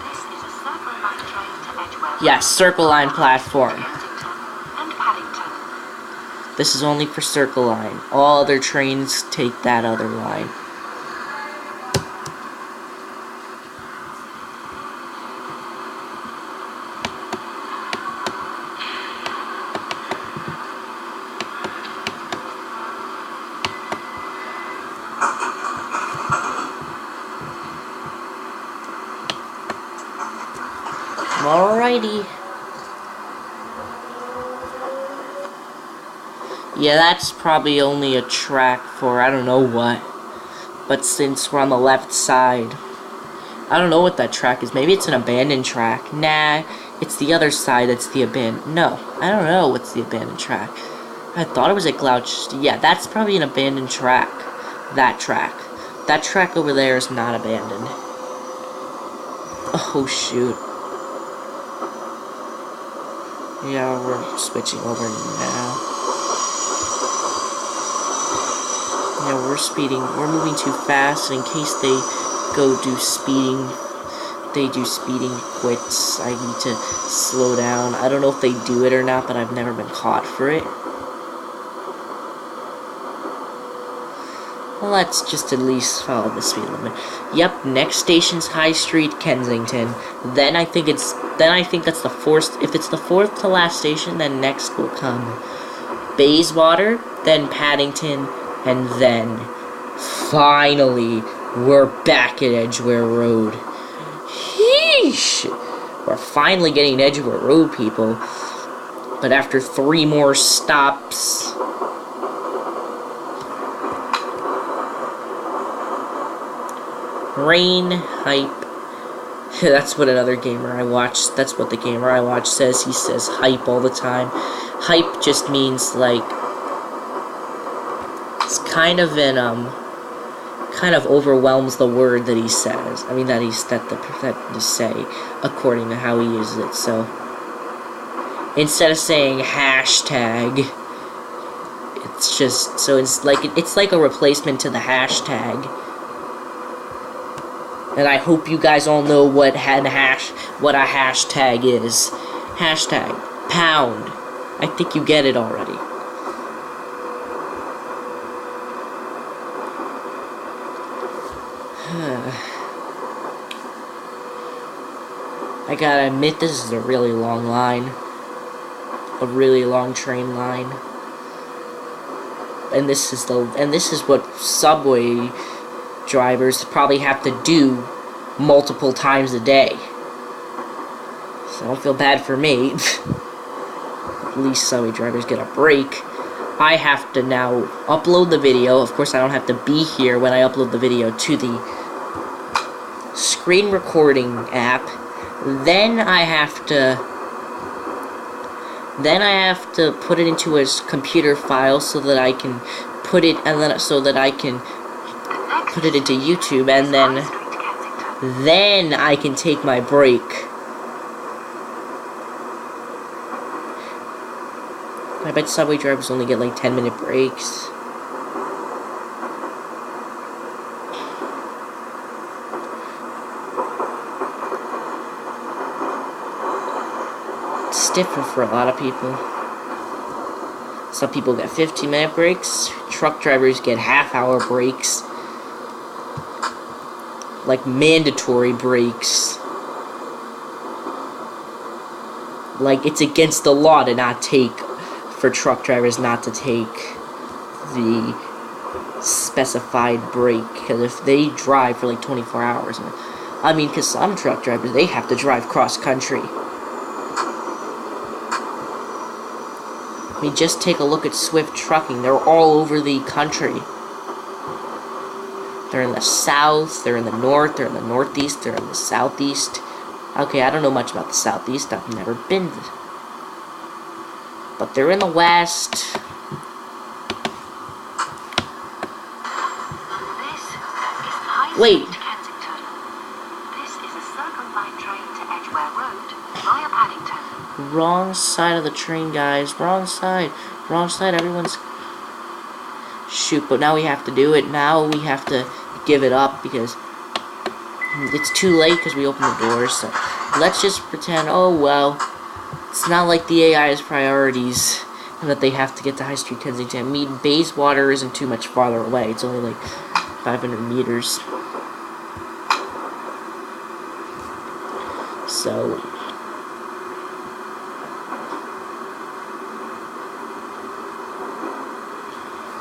This is a Circle Line train to Edgware. Yes, Circle Line platform. Kensington and Paddington. This is only for Circle Line. All other trains take that other line. Alrighty. Yeah, that's probably only a track for I don't know what. But since we're on the left side, I don't know what that track is. Maybe it's an abandoned track. Nah, it's the other side that's the abandoned. No, I don't know what's the abandoned track. I thought it was at Gloucester. Yeah, that's probably an abandoned track. That track. That track over there is not abandoned. Oh, shoot. Yeah, we're switching over now. Yeah, we're speeding. We're moving too fast, and in case they do speeding quits, I need to slow down. I don't know if they do it or not, but I've never been caught for it. Well, let's just at least follow the speed limit. Yep, next station's High Street, Kensington. Then I think that's the fourth. If it's the fourth to last station, then next will come Bayswater, then Paddington, and then finally we're back at Edgware Road. Yeesh! We're finally getting Edgware Road, people. But after 3 more stops. Rain, hype. That's what another gamer I watch. That's what the gamer I watch says. He says hype all the time. Hype just means like it's kind of overwhelms the word that he says. I mean that to say according to how he uses it. So instead of saying hashtag, it's just so it's like a replacement to the hashtag. And I hope you guys all know what a hashtag is. Hashtag pound. I think you get it already. I gotta admit, this is a really long line. A really long train line. And this is what subway drivers probably have to do multiple times a day. So don't feel bad for me. At least subway drivers get a break. I have to now upload the video. Of course, I don't have to be here when I upload the video to the screen recording app. Then I have to put it into a computer file so that I can put it into YouTube, and then I can take my break. I bet subway drivers only get like 10-minute breaks. It's different for a lot of people. Some people get 15-minute breaks. Truck drivers get half-hour breaks. Like mandatory breaks. Like it's against the law to not take, for truck drivers not to take the specified break, because if they drive for like 24 hours, I mean, because some truck drivers, they have to drive cross country. I mean, just take a look at Swift Trucking. They're all over the country. They're in the south, they're in the north, they're in the northeast, they're in the southeast. Okay, I don't know much about the southeast. I've never been. But they're in the west. This is High Wait. Street, Kensington. This is a Circle Line train to Edgware Road via Paddington. Wrong side of the train, guys. Wrong side. Wrong side. Everyone's... Shoot, but now we have to do it. Now we have to give it up because it's too late because we opened the doors. So let's just pretend, oh well, it's not like the AI has priorities and that they have to get to High Street, Kensington. I mean, Bayswater isn't too much farther away. It's only like 500 meters. So...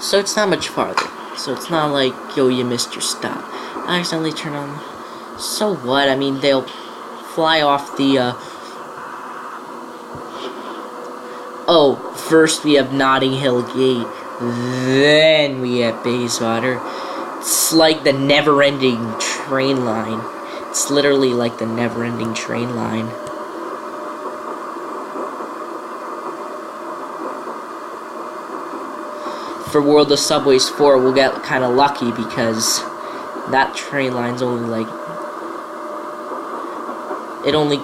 So it's not much farther. So it's not like, yo, you missed your stop. I accidentally turned on... So what? I mean, they'll fly off the, Oh, first we have Notting Hill Gate. Then we have Bayswater. It's like the never-ending train line. It's literally like the never-ending train line. For World of Subways 4, we'll get kind of lucky because that train line's only like... It only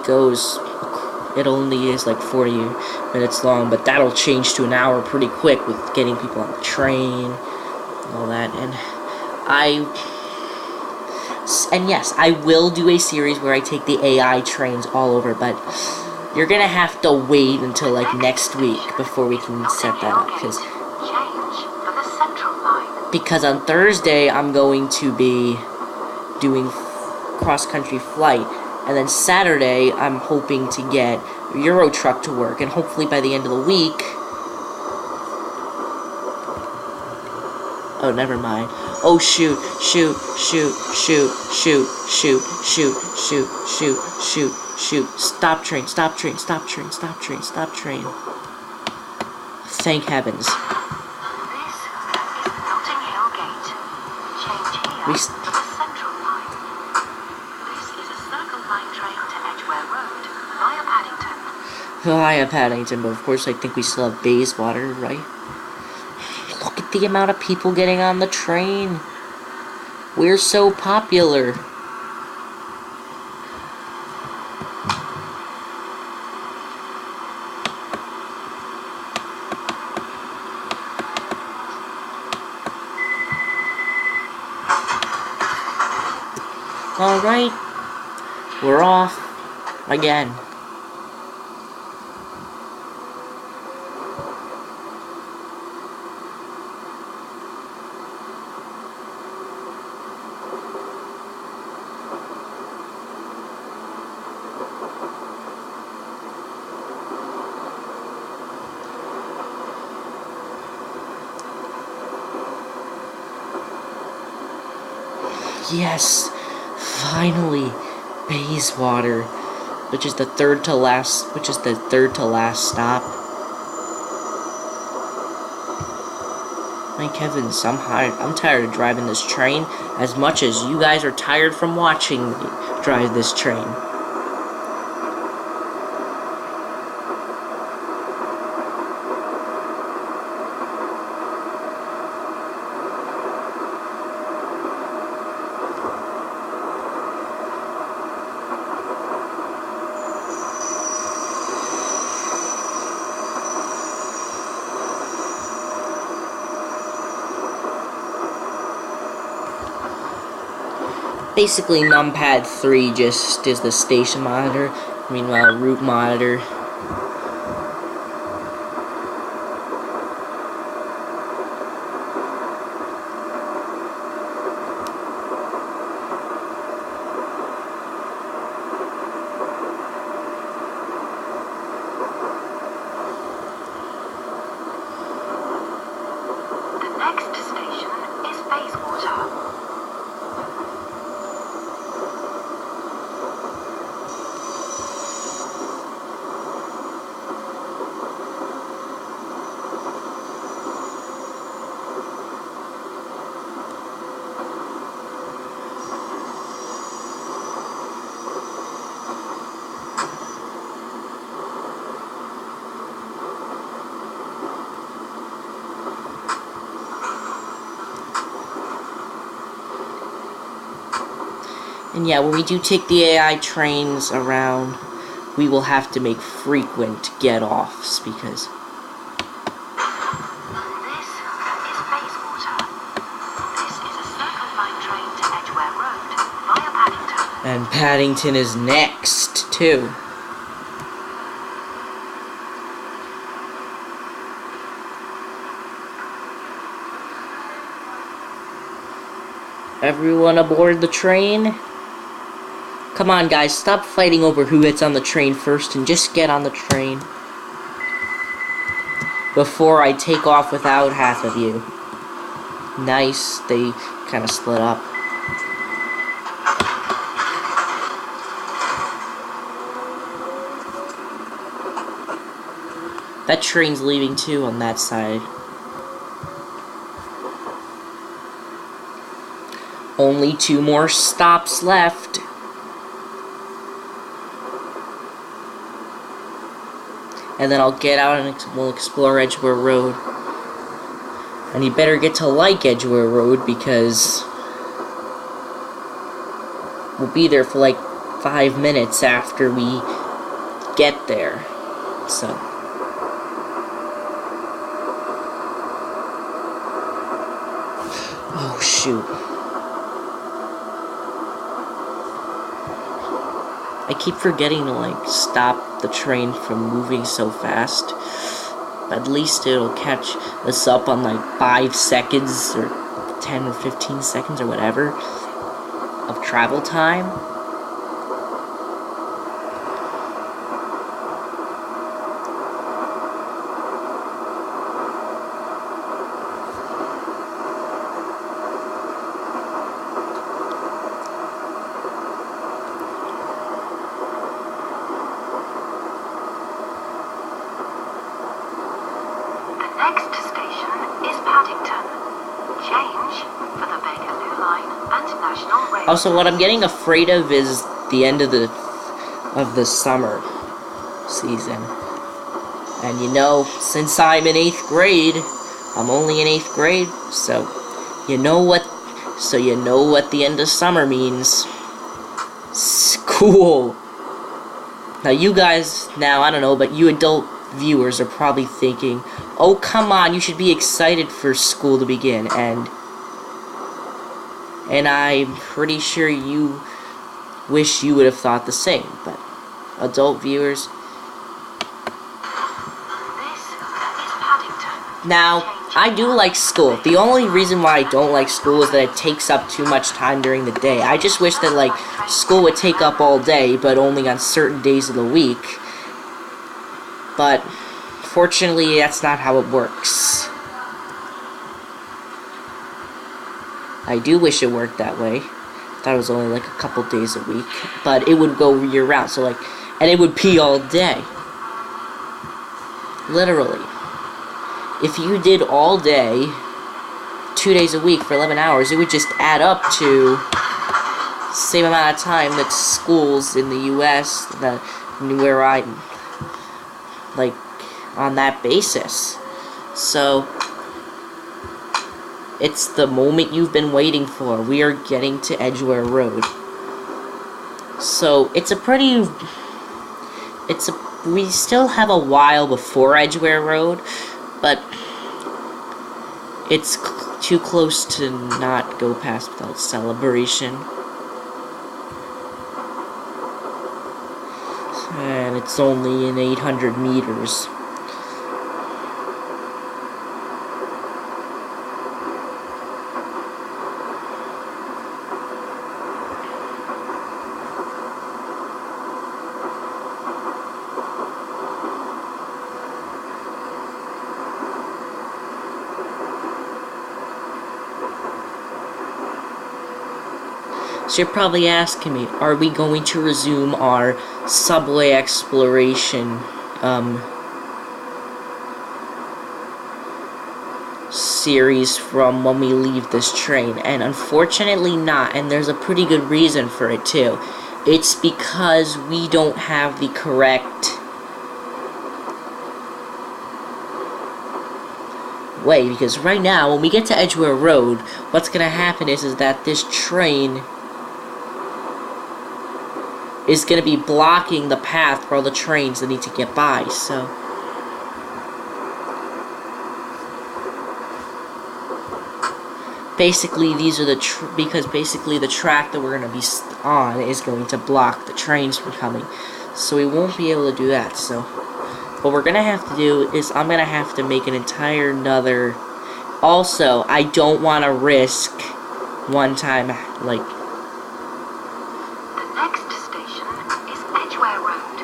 is like 40 minutes long, but that'll change to an hour pretty quick with getting people on the train and all that. And yes, I will do a series where I take the AI trains all over, but you're gonna have to wait until like next week before we can set that up, because on Thursday I'm going to be doing cross-country flight, and then Saturday I'm hoping to get Euro Truck to work, and hopefully by the end of the week... Oh, never mind. Oh, shoot. Stop train. Thank heavens. This is Notting Hill Gate. Change here for the Central Line. This is a Circle Line train to Edgware Road via Paddington. Via Paddington, but of course I think we still have Bayswater, right? Look at the amount of people getting on the train. We're so popular. Alright, we're off again. Yes, finally, Bayswater, which is the third to last stop. Thank heavens, I'm tired of driving this train as much as you guys are tired from watching me drive this train. Basically, numpad 3 just is the station monitor, meanwhile, route monitor. The next station Bayswater. And yeah, when we do take the AI trains around, we will have to make frequent get-offs because... This is Bayswater. This is a Circle Line train to Edgware Rd via Paddington. And Paddington is next, too. Everyone aboard the train? Come on, guys, stop fighting over who gets on the train first and just get on the train. Before I take off without half of you. Nice, they kind of split up. That train's leaving too on that side. Only 2 more stops left. And then I'll get out and we'll explore Edgware Rd. And you better get to like Edgware Rd because we'll be there for like 5 minutes after we get there. So. Oh, shoot. I keep forgetting to, like, stop the train from moving so fast. At least it'll catch us up on, like, 5 seconds or 10 or 15 seconds or whatever of travel time. Next station is Paddington. Change for the Bakerloo Line and National Rail. Also, what I'm getting afraid of is the end of the summer season. And you know, since I'm in 8th grade, I'm only in 8th grade, so you know what the end of summer means. School. Now you guys, I don't know, but you adult viewers are probably thinking, oh come on, you should be excited for school to begin, and I'm pretty sure you wish you would have thought the same, but adult viewers. This is Paddington. Now, I do like school. The only reason why I don't like school is that it takes up too much time during the day. I just wish that, like, school would take up all day, but only on certain days of the week. But fortunately, that's not how it works. I do wish it worked that way. I thought it was only like a couple days a week, but it would go year-round, so like, and it would pee all day. Literally. If you did all day, 2 days a week for 11 hours, it would just add up to the same amount of time that schools in the US, where I, like, on that basis. So, it's the moment you've been waiting for. We are getting to Edgware Rd. So, we still have a while before Edgware Rd, but it's too close to not go past without celebration. And it's only in 800 meters. So you're probably asking me, are we going to resume our subway exploration, series from when we leave this train? And unfortunately not, and there's a pretty good reason for it too. It's because we don't have the correct way, because right now when we get to Edgware Road, what's gonna happen is that this train is gonna be blocking the path for all the trains that need to get by. So basically these are because basically the track that we're gonna be on is going to block the trains from coming, so we won't be able to do that. So what we're gonna have to do is I'm gonna have to make an entire another. Also, I don't want to risk one time like. The next station is Edgware Road.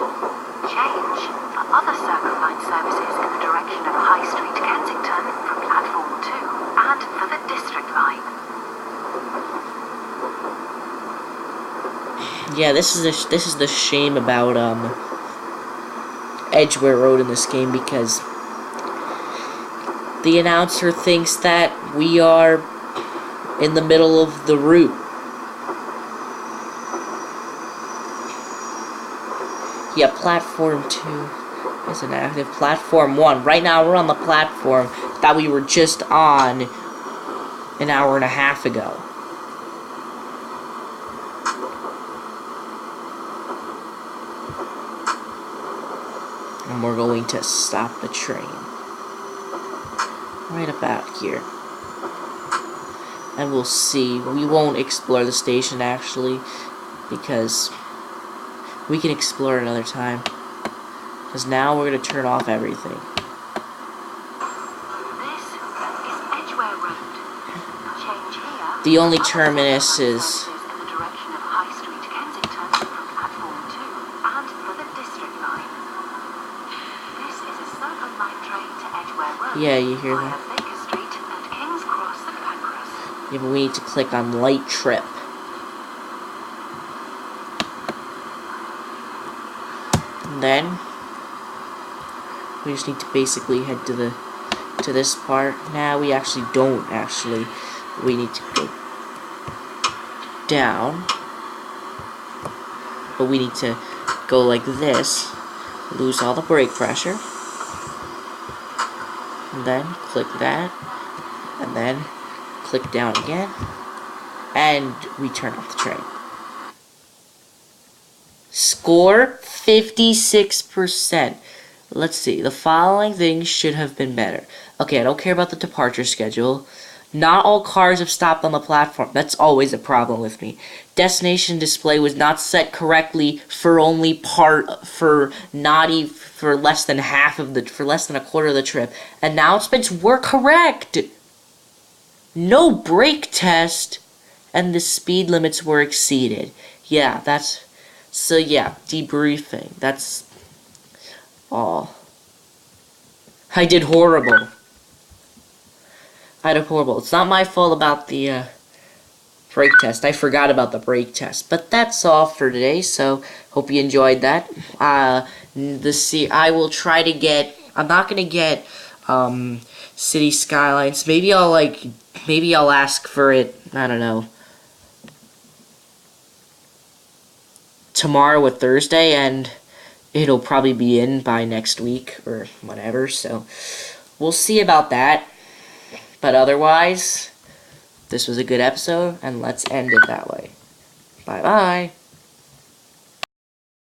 Change for other Circle Line services in the direction of High Street, Kensington from platform 2 and for the District Line. Yeah, this is the shame about Edgware Road in this game, because the announcer thinks that we are in the middle of the route. Yeah, platform 2 isn't active. Platform 1. Right now we're on the platform that we were just on an hour and a half ago. And we're going to stop the train right about here. And we'll see. We won't explore the station actually, because we can explore another time. Because now we're going to turn off everything. This is Edgware Road. Change here. The only terminus is. In the direction of High Street, Kensington from platform 2 and for the District Line. This is a Circle Line train to Edgware Road. Yeah, you hear via that? Baker Street and King's Cross and Pancras. Yeah, but we need to click on light trip. And then we just need to basically head to this part. Now we actually don't actually. We need to go down, but we need to go like this, lose all the brake pressure, and then click that, and then click down again, and we turn off the train. Score 56%. Let's see. The following things should have been better. Okay, I don't care about the departure schedule. Not all cars have stopped on the platform. That's always a problem with me. Destination display was not set correctly for less than a quarter of the trip. Announcements were correct. No brake test, and the speed limits were exceeded. Yeah, debriefing. That's all. I did horrible. It's not my fault about the brake test. I forgot about the brake test. But that's all for today, so hope you enjoyed that. I will try to get. I'm not gonna get City Skylines. Maybe I'll ask for it. I don't know. Tomorrow or Thursday, and it'll probably be in by next week or whatever. So we'll see about that. But otherwise, this was a good episode, and let's end it that way. Bye-bye.